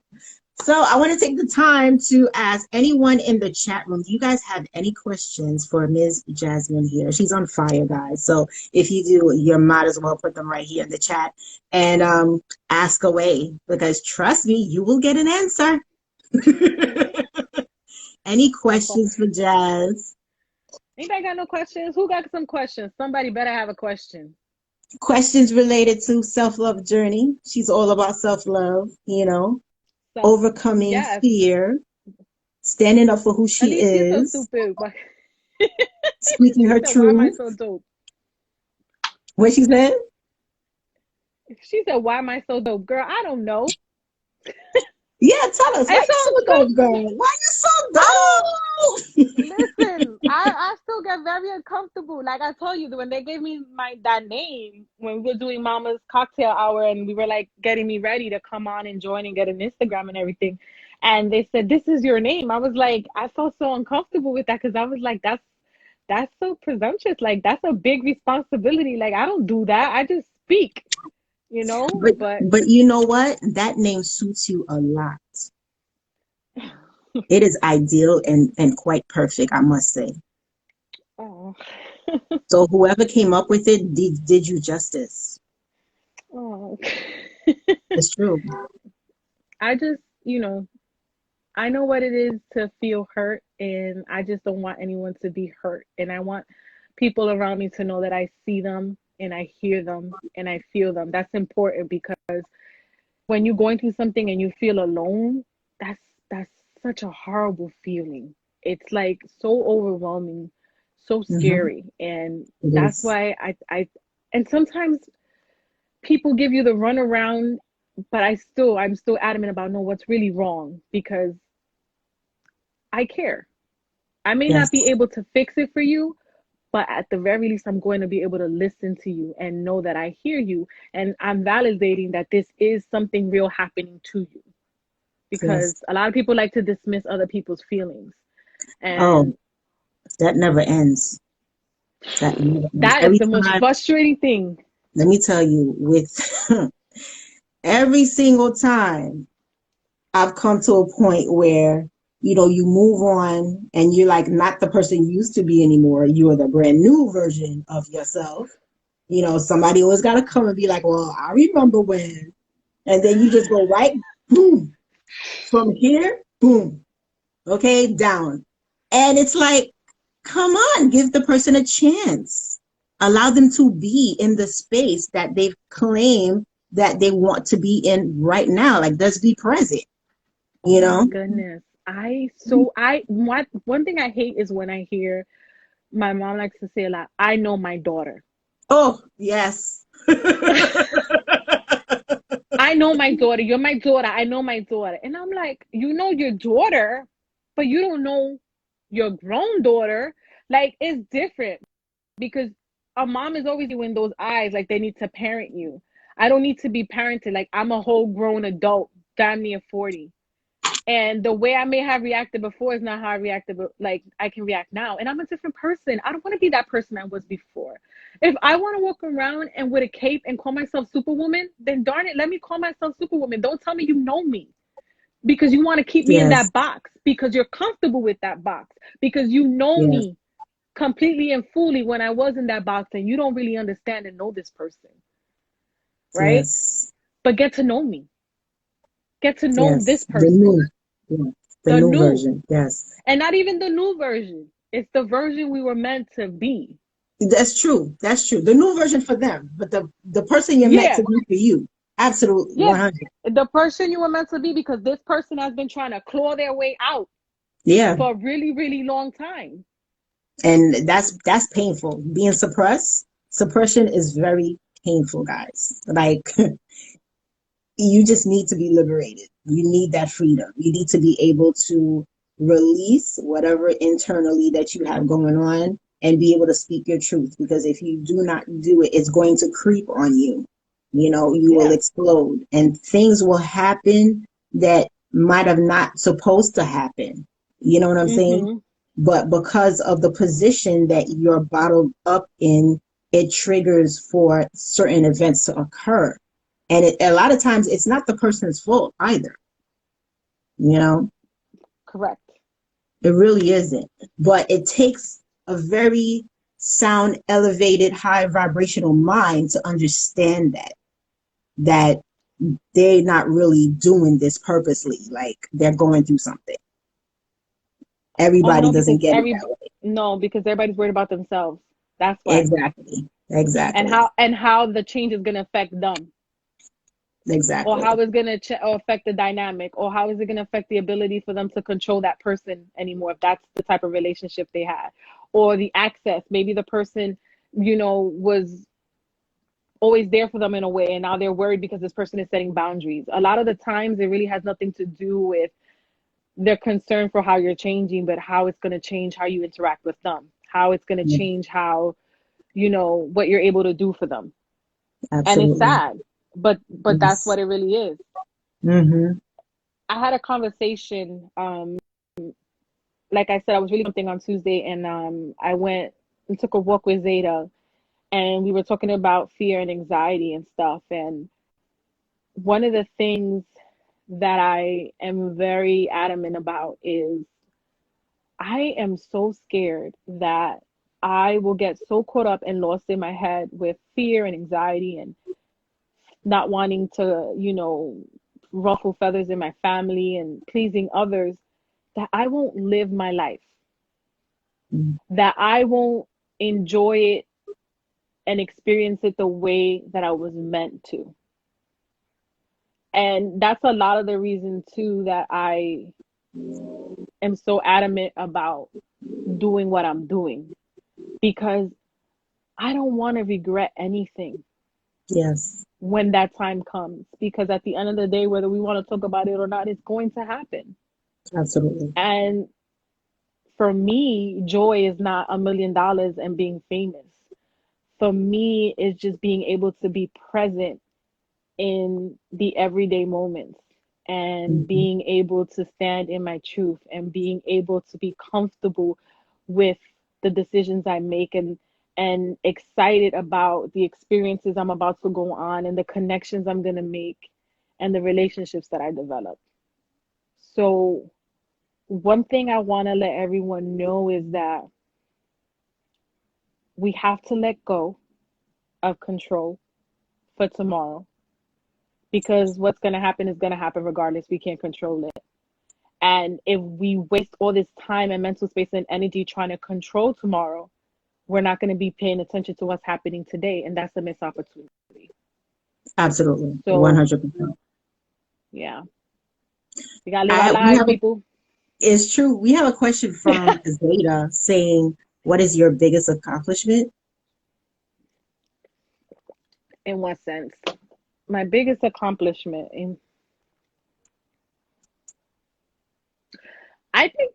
So I want to take the time to ask anyone in the chat room, do you guys have any questions for Ms. Jazmine here? She's on fire, guys. So if you do, you might as well put them right here in the chat and ask away, because trust me, you will get an answer. Any questions for Jazz? Anybody got no questions? Who got some questions? Somebody better have a question. Questions related to self-love journey. She's all about self-love, overcoming Yes. fear, standing up for who At she least you're so is, stupid. But speaking her said, why am I truth. so dope? What she said? She said, why am I so dope? Girl, I don't know. Yeah, tell us. Why It's you so so dope, girl? Why you so dope? Listen, I still get very uncomfortable. Like I told you, when they gave me that name, when we were doing Mama's cocktail hour and we were like getting me ready to come on and join and get an Instagram and everything. And they said, this is your name. I was like, I felt so uncomfortable with that, because I was like, that's so presumptuous. Like that's a big responsibility. Like I don't do that. I just speak, but But you know what? That name suits you a lot. It is ideal and quite perfect, I must say. oh, So whoever came up with it did you justice. oh. It's true. I just, I know what it is to feel hurt, and I just don't want anyone to be hurt. And I want people around me to know that I see them and I hear them and I feel them. That's important, because when you're going through something and you feel alone, that's such a horrible feeling. It's like so overwhelming, so Mm-hmm. scary. And It that's is. why I and sometimes people give you the runaround, but I'm still adamant about no, what's really wrong, because I care. I may not Yes. be able to fix it for you, but at the very least, I'm going to be able to listen to you and know that I hear you, and I'm validating that this is something real happening to you. Because Yes. a lot of people like to dismiss other people's feelings, Oh, and that never ends. That never ends. that is Every the most time, frustrating thing. let me tell you, with every single time I've come to a point where, you move on and you're like not the person you used to be anymore. You are the brand new version of yourself. Somebody always got to come and be like, well, I remember when. And then you just go right, boom, from here, boom, okay, down. And it's like, come on, give the person a chance. Allow them to be in the space that they've claimed that they want to be in right now. Like, let's be present, Oh you my know? goodness. One thing I hate is when I hear my mom likes to say a lot, I know my daughter. Oh, yes. I know my daughter. You're my daughter. I know my daughter. And I'm like, you know your daughter, but you don't know your grown daughter. Like, it's different, because a mom is always in those eyes, like they need to parent you. I don't need to be parented. Like, I'm a whole grown adult, damn near 40. And the way I may have reacted before is not how I reacted, but like I can react now. And I'm a different person. I don't want to be that person I was before. If I want to walk around and with a cape and call myself Superwoman, then darn it, let me call myself Superwoman. Don't tell me you know me, because you want to keep me in Yes, that box, because you're comfortable with that box, because you know yes, me completely and fully when I was in that box, and you don't really understand and know this person, right? yes, But get to know me. Get to know this yes. The person. new, yeah, the The new new. version. Yes, And not even the new version. It's the version we were meant to be. that's true. That's true. The new version for them, but the person you're meant to Yeah. be for you. Absolutely, Yeah. 100. The person you were meant to be, because this person has been trying to claw their way out Yeah, for a really, really long time. and that's painful. Being suppressed, suppression is very painful, guys. Like you just need to be liberated. You need that freedom. You need to be able to release whatever internally that you have going on and be able to speak your truth. Because if you do not do it, it's going to creep on you. You know, you will Yeah. explode and things will happen that might have not supposed to happen. You know what I'm saying? Mm-hmm. But because of the position that you're bottled up in, it triggers for certain events to occur. And a lot of times it's not the person's fault either. You know, Correct. it really isn't. But it takes a very sound, elevated, high vibrational mind to understand that they're not really doing this purposely. Like they're going through something. Oh Everybody no, because doesn't get it that way. no, because everybody's worried about themselves. That's why. Exactly. And Exactly. how the change is going to affect them, or Exactly. how it's going to affect the dynamic, or how is it going to affect the ability for them to control that person anymore, if that's the type of relationship they had, or the access. Maybe the person, was always there for them in a way, and now they're worried because this person is setting boundaries. A lot of the times it really has nothing to do with their concern for how you're changing, but how it's going to change how you interact with them, how it's going to Yeah, change how, what you're able to do for them. And it's absolutely. sad, but that's Yes. what it really is. Mm-hmm. I had a conversation, like I said, I was really something on Tuesday, and I went and took a walk with Zeta, and we were talking about fear and anxiety and stuff. And one of the things that I am very adamant about is I am so scared that I will get so caught up and lost in my head with fear and anxiety and not wanting to, ruffle feathers in my family and pleasing others, that I won't live my life, that I won't enjoy it and experience it the way that I was meant to. And that's a lot of the reason too that I am so adamant about doing what I'm doing, because I don't want to regret anything Yes, when that time comes, because at the end of the day, whether we want to talk about it or not, it's going to happen. absolutely. And for me, joy is not $1 million and being famous. For me, it's just being able to be present in the everyday moments, and Mm-hmm. being able to stand in my truth, and being able to be comfortable with the decisions I make, and excited about the experiences I'm about to go on, and the connections I'm going to make, and the relationships that I develop. So one thing I want to let everyone know is that we have to let go of control for tomorrow, because what's going to happen is going to happen regardless. We can't control it. And if we waste all this time and mental space and energy trying to control tomorrow, we're not going to be paying attention to what's happening today. And that's a missed opportunity. Absolutely. So, 100%. yeah, we got to live our We lives, have people. it's true. We have a question from Zeta saying, what is your biggest accomplishment? In what sense? My biggest accomplishment I think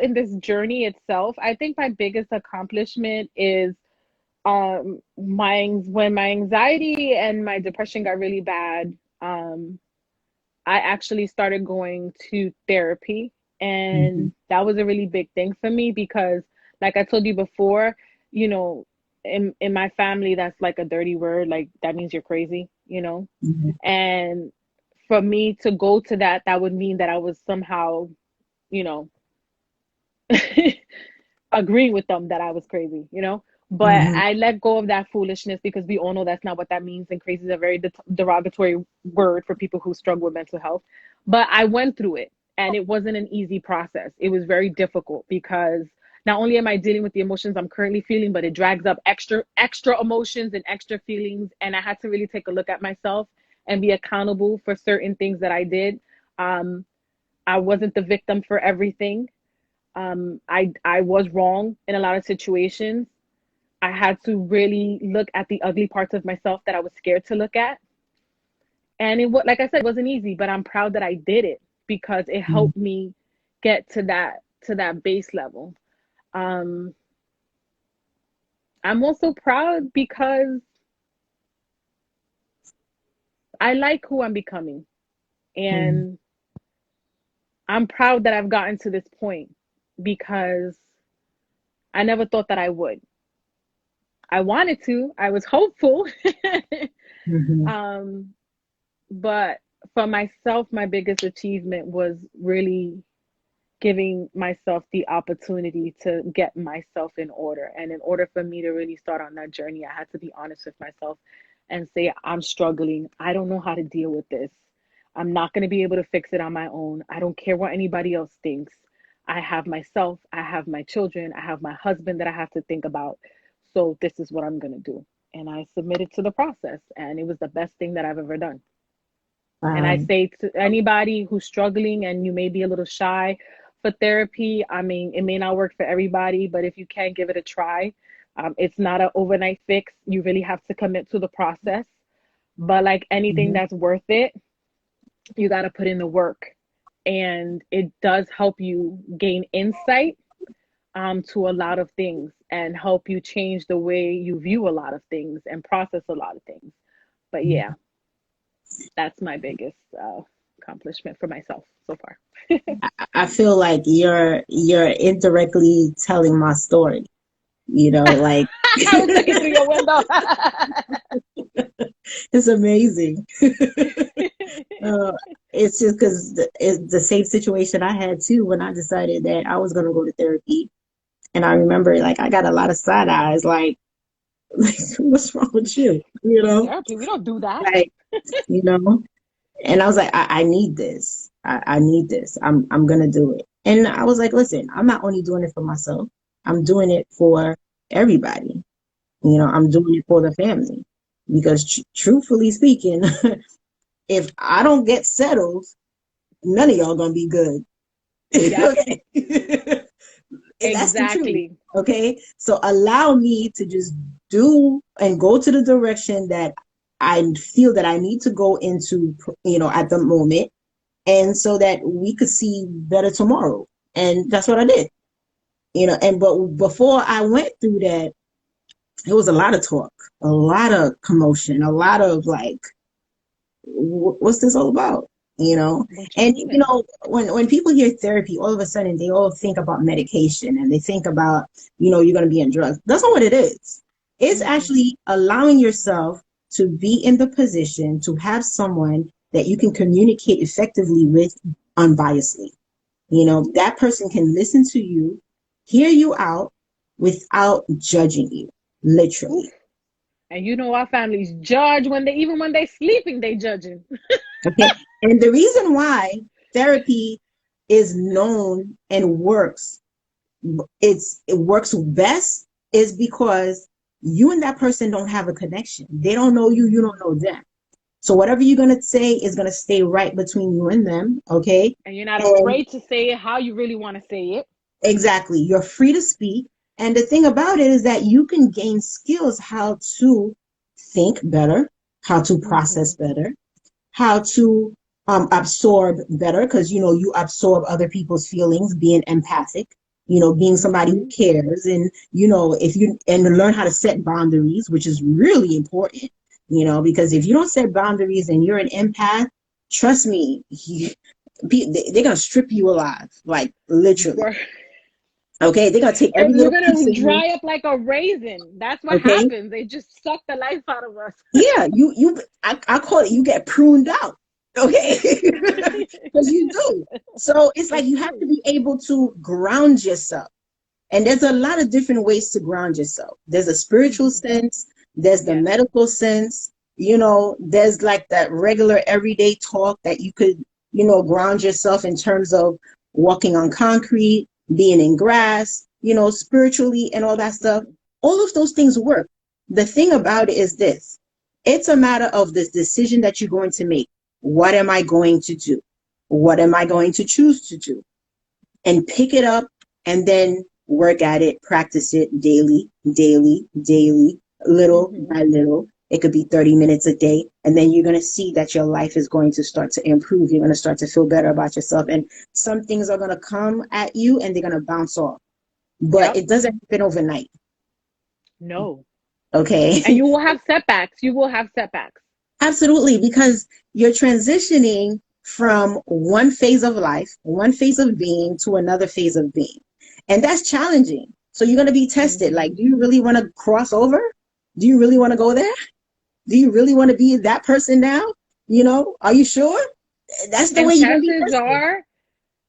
in this journey itself, I think my biggest accomplishment is my when my anxiety and my depression got really bad. I actually started going to therapy, Mm-hmm. and that was a really big thing for me, because like I told you before, you know, in my family, that's like a dirty word, like that means you're crazy, Mm-hmm. and for me to go to that would mean that I was somehow, you know agreeing with them that I was crazy. But Mm-hmm. I let go of that foolishness, because we all know that's not what that means. And crazy is a very derogatory word for people who struggle with mental health. But I went through it, and it wasn't an easy process. It was very difficult, because not only am I dealing with the emotions I'm currently feeling, but it drags up extra emotions and extra feelings. And I had to really take a look at myself and be accountable for certain things that I did. Um, I wasn't the victim for everything. I was wrong in a lot of situations. I had to really look at the ugly parts of myself that I was scared to look at. And like I said, it wasn't easy, but I'm proud that I did it, because it helped me get to that base level. Um, I'm also proud because I like who I'm becoming, Mm-hmm. and I'm proud that I've gotten to this point because I never thought that I would. I wanted to. I was hopeful. Mm-hmm. um, but for myself, my biggest achievement was really giving myself the opportunity to get myself in order. And in order for me to really start on that journey, I had to be honest with myself and say, I'm struggling. I don't know how to deal with this. I'm not going to be able to fix it on my own. I don't care what anybody else thinks. I have myself, I have my children, I have my husband that I have to think about. So this is what I'm going to do. And I submitted to the process, and it was the best thing that I've ever done. And I Wow. say to anybody who's struggling and you may be a little shy for therapy, I mean, it may not work for everybody, but if you can give it a try, it's not an overnight fix. You really have to commit to the process. But like anything Mm-hmm. that's worth it, you got to put in the work. And it does help you gain insight to a lot of things and help you change the way you view a lot of things and process a lot of things. But yeah, that's my biggest accomplishment for myself so far. I feel like you're indirectly telling my story, like I was looking through your window. it's amazing. Uh, it's just because it's the same situation I had too when I decided that I was going to go to therapy. And I remember, like, I got a lot of side eyes, like, what's wrong with you? Therapy, we don't do that. Like, you know, and I was like, I need this. I need this. I'm gonna do it. And I was like, listen, I'm not only doing it for myself, I'm doing it for everybody. I'm doing it for the family. Because truthfully speaking, if I don't get settled, none of y'all gonna be good. Yep, Okay. And that's the truth. exactly. Okay. So allow me to just do and go to the direction that I feel that I need to go into, at the moment. And so that we could see better tomorrow. And that's what I did, but before I went through that, it was a lot of talk, a lot of commotion, a lot of like, what's this all about? What you And mean? when people hear therapy, all of a sudden they all think about medication and they think about, you're going to be in drugs. That's not what it is. It's Mm-mm. actually allowing yourself to be in the position to have someone that you can communicate effectively with unbiasedly. That person can listen to you, hear you out without judging you, Oof. literally. And you know our families judge even when they sleeping, they judging. Okay. And the reason why therapy is known and it works best is because you and that person don't have a connection. They don't know you, you don't know them. So whatever you're gonna say is gonna stay right between you and them, okay? And you're not And afraid to say it how you really want to say it. exactly, you're free to speak. And the thing about it is that you can gain skills how to think better, how to process Mm-hmm. better, how to absorb better, because you absorb other people's feelings, being empathic, being somebody who Mm-hmm. cares, and if you and learn how to set boundaries, which is really important, because if you don't set boundaries and you're an empath, trust me, they're gonna strip you alive, like literally. Okay, they're gonna take every You're little piece gonna of you. dry up like a raisin. That's what Okay, happens. They just suck the life out of us. yeah, I call it, you get pruned out. Okay. Because you do. So it's like It's you have to true. be able to ground yourself. And there's a lot of different ways to ground yourself. There's a spiritual Mm-hmm. sense, there's the Yes. medical sense, there's like that regular everyday talk that you could, ground yourself in terms of walking on concrete, being in grass, spiritually and all that stuff. Mm-hmm. All of those things work. The thing about it is this: it's a matter of this decision that you're going to make. What am I going to do? What am I going to choose to do? And pick it up and then work at it, practice it daily, daily, daily, little Mm-hmm. by little. It could be 30 minutes a day. And then you're going to see that your life is going to start to improve. You're going to start to feel better about yourself. And some things are going to come at you and they're going to bounce off. But Yep. it doesn't happen overnight. No. Okay. And you will have setbacks. You will have setbacks. Absolutely. Because you're transitioning from one phase of life, one phase of being to another phase of being. And that's challenging. So you're going to be tested. Like, do you really want to cross over? Do you really want to go there? Do you really want to be that person now? You know, are you sure? That's the And way you're going to be chances tested. are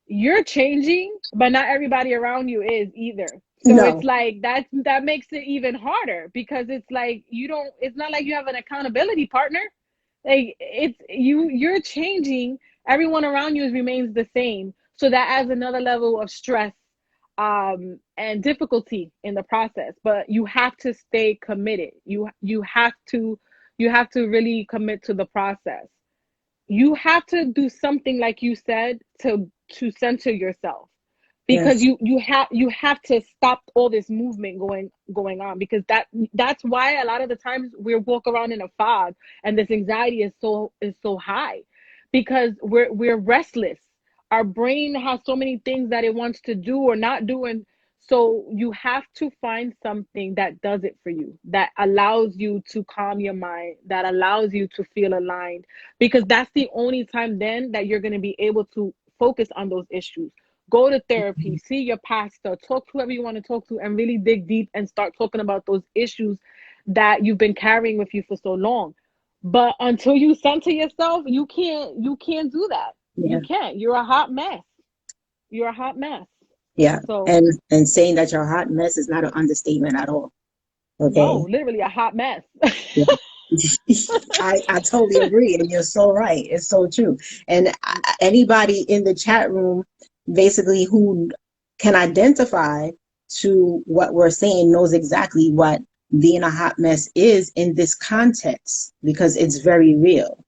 you're changing, but not everybody around you is either. So No. it's like that makes it even harder because it's like it's not like you have an accountability partner. Like you're changing, everyone around you remains the same. So that adds another level of stress and difficulty in the process. But you have to stay committed. You have to really commit to the process. You have to do something like you said to center yourself because Yes. you have to stop all this movement going on because that's why a lot of the times we walk around in a fog and this anxiety is so high because we're restless. Our brain has so many things that it wants to do or not do, and so you have to find something that does it for you, that allows you to calm your mind, that allows you to feel aligned, because that's the only time then that you're going to be able to focus on those issues. Go to therapy, see your pastor, talk to whoever you want to talk to, and really dig deep and start talking about those issues that you've been carrying with you for so long. But until you center yourself, you can't do that. Yeah. You can't. You're a hot mess. You're a hot mess. Yeah. So And saying that you're a hot mess is not an understatement at all. no, Okay. literally a hot mess. Yeah. I totally agree, and you're so right. It's so true. And anybody in the chat room, basically, who can identify to what we're saying knows exactly what being a hot mess is in this context, because it's very real.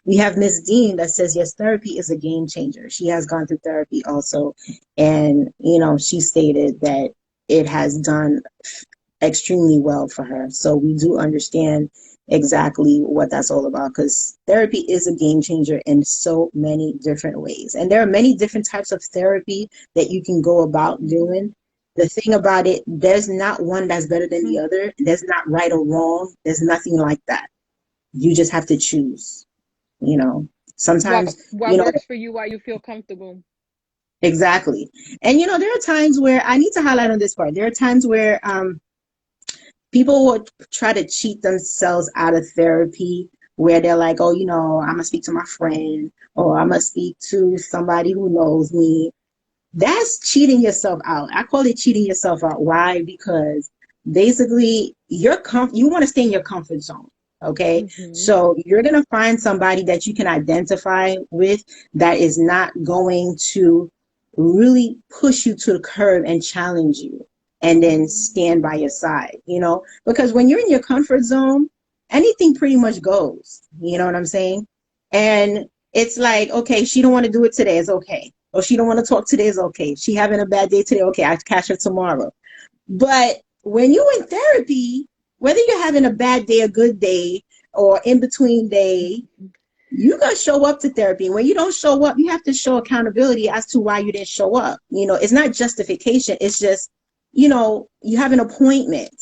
We have Miss Dean that says, yes, therapy is a game changer. She has gone through therapy also. And, you know, she stated that it has done extremely well for her. So we do understand exactly what that's all about, because therapy is a game changer in so many different ways. And there are many different types of therapy that you can go about doing. The thing about it, there's not one that's better than the other. There's not right or wrong. There's nothing like that. You just have to choose, you know. Sometimes, What you know, works for you while you feel comfortable. exactly. And, you know, there are times where I need to highlight on this part. There are times where people will try to cheat themselves out of therapy, where they're like, oh, you know, I'm going to speak to my friend, or I'm going to speak to somebody who knows me. That's cheating yourself out. I call it cheating yourself out. Why? Because basically you want to stay in your comfort zone. Okay. Mm-hmm. So you're going to find somebody that you can identify with that is not going to really push you to the curb and challenge you and then stand by your side, you know, because when you're in your comfort zone, anything pretty much goes, you know what I'm saying? And it's like, okay, she don't want to do it today. It's okay. Or she don't want to talk today. It's okay. She having a bad day today. Okay, I catch her tomorrow. But when you're in therapy, whether you're having a bad day, a good day, or in between day, you're going to show up to therapy. And when you don't show up, you have to show accountability as to why you didn't show up. You know, it's not justification. It's just, you know, you have an appointment.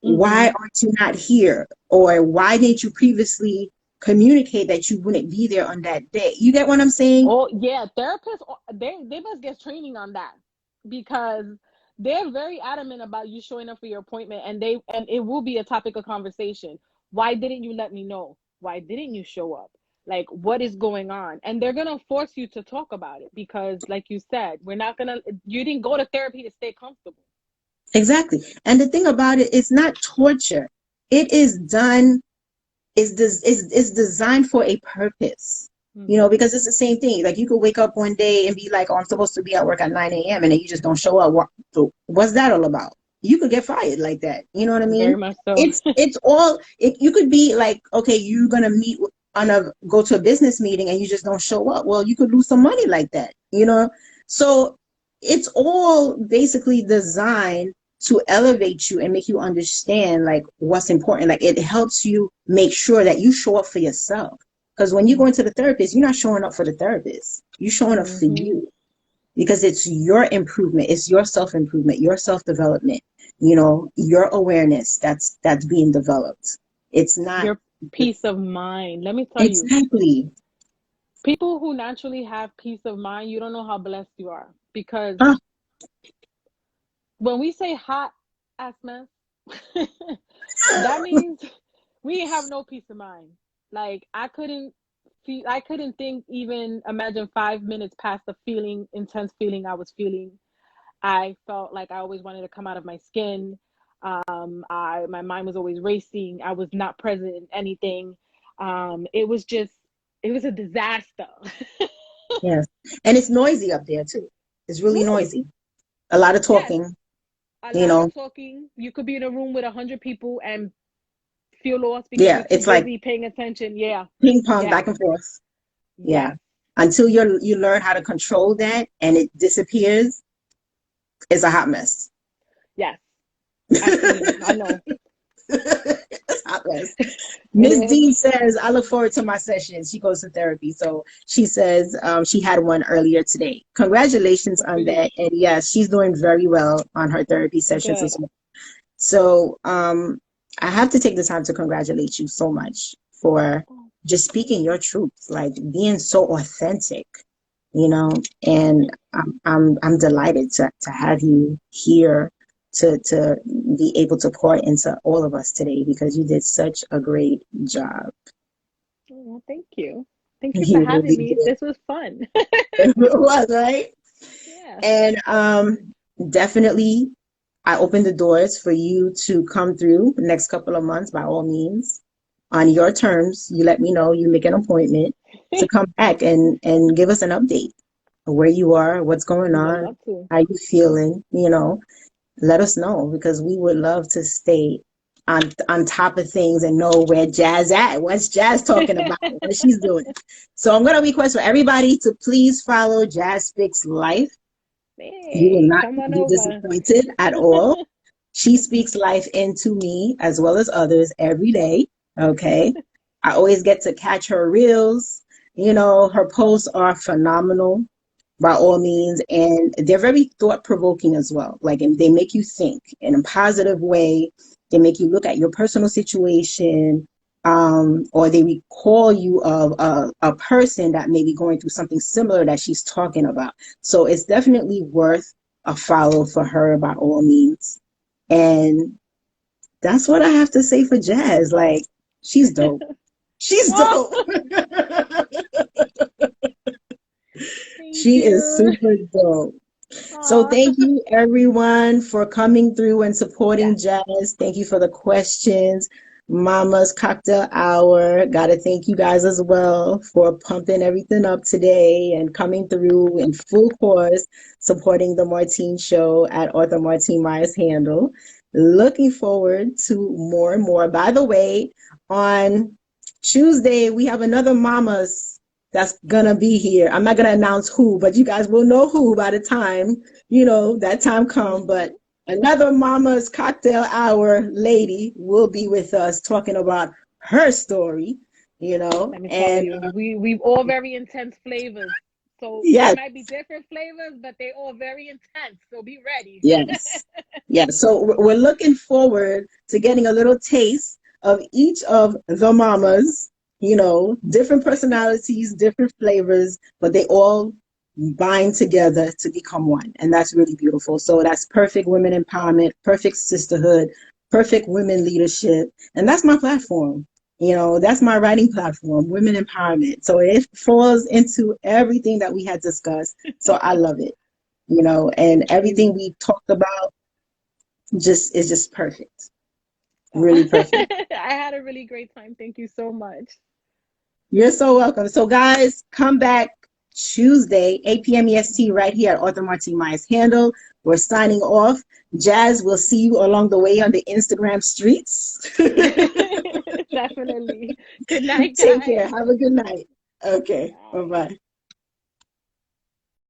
Mm-hmm. Why aren't you not here? Or why didn't you previously communicate that you wouldn't be there on that day? You get what I'm saying? Oh yeah, therapists they must get training on that because they're very adamant about you showing up for your appointment, and it will be a topic of conversation. Why didn't you let me know? Why didn't you show up? Like, what is going on? And they're gonna force you to talk about it because, like you said, you didn't go to therapy to stay comfortable. Exactly. And the thing about it, it's not torture. It is done, is designed for a purpose. You know, Mm-hmm. because it's the same thing. Like, you could wake up one day and be like, oh, I'm supposed to be at work at 9 a.m. and then you just don't show up. What's that all about? You could get fired like that. You know what I Very mean? much so. It's all, you could be like, okay, you're going to go to a business meeting and you just don't show up. Well, you could lose some money like that, you know? So it's all basically designed to elevate you and make you understand like what's important. Like it helps you make sure that you show up for yourself. Because when you go into the therapist, you're not showing up for the therapist. You're showing up for you. Because it's your improvement, it's your self-improvement, your self-development, you know, your awareness that's being developed. It's not Your peace of mind. Let me tell you, exactly. people who naturally have peace of mind, you don't know how blessed you are. Because Ah, when we say hot ass mess, that means we have no peace of mind. Like I couldn't think, even imagine 5 minutes past the intense feeling I was feeling. I felt like I always wanted to come out of my skin. My mind was always racing. I was not present in anything. It was a disaster. yes. And it's noisy up there too. It's really Woo! noisy. A lot of Yes, talking, a you lot know. of talking. You could be in a room with 100 people and feel lost because Yeah, you're too it's like busy paying attention. Yeah, ping pong yeah, back and forth. Yeah. yes, Until you learn how to control that and it disappears, it's a hot mess. yes. Absolutely, I know. It's hot mess. It Miss is. Dean says, I look forward to my sessions. She goes to therapy. So she says she had one earlier today. Congratulations Good for on you. that. And yes, she's doing very well on her therapy sessions Good. as well. So I have to take the time to congratulate you so much for just speaking your truth, like being so authentic, you know, and I'm delighted to have you here to be able to pour into all of us today because you did such a great job. Oh, thank you. Thank you for You having really me. did. This was fun. It was, right? Yeah. And definitely I open the doors for you to come through the next couple of months by all means. On your terms, you let me know, you make an appointment to come back and give us an update of where you are, what's going Would on, love to. how you feeling, you know. Let us know because we would love to stay on top of things and know where Jazz at. What's Jazz talking about? What she's doing. So I'm gonna request for everybody to please follow Jazz Speaks Life. You will Hey, not come on be over. disappointed at all. She speaks life into me as well as others every day. Okay. I always get to catch her reels. You know, her posts are phenomenal by all means, and they're very thought provoking as well. Like, and they make you think in a positive way. They make you look at your personal situation, or they recall you of a person that may be going through something similar that she's talking about. So it's definitely worth a follow for her by all means. And that's what I have to say for Jazz. Like, she's dope. She's Oh, dope. thank She is you. super dope. So Oh, thank you everyone for coming through and supporting yes. Jazz. Thank you for the questions. Mama's Cocktail Hour. Gotta thank you guys as well for pumping everything up today and coming through in full course, supporting the Martine Show at Author Martine Myers Handle. Looking forward to more and more. By the way, on Tuesday, we have another Mama's that's gonna be here. I'm not gonna announce who, but you guys will know who by the time, you know, that time come. But another Mama's Cocktail Hour lady will be with us talking about her story, you know, Let me tell and you, we've all very intense flavors. So they yes, might be different flavors, but they all very intense. So be ready. yes, yes. So we're looking forward to getting a little taste of each of the mamas, you know, different personalities, different flavors, but they all bind together to become one. And that's really beautiful. So that's perfect women empowerment, perfect sisterhood, perfect women leadership. And that's my platform. You know, that's my writing platform, women empowerment. So it falls into everything that we had discussed. So I love it, you know, and Thank everything you. we talked about just is just perfect. Oh, Really perfect. I had a really great time. Thank you so much. You're so welcome. So, guys, come back Tuesday, 8 p.m. EST, right here at Arthur Martin Myers Handle. We're signing off. Jazz, we'll see you along the way on the Instagram streets. Definitely. Good night, Take care. guys. Have a good night. Okay. Bye Bye. bye.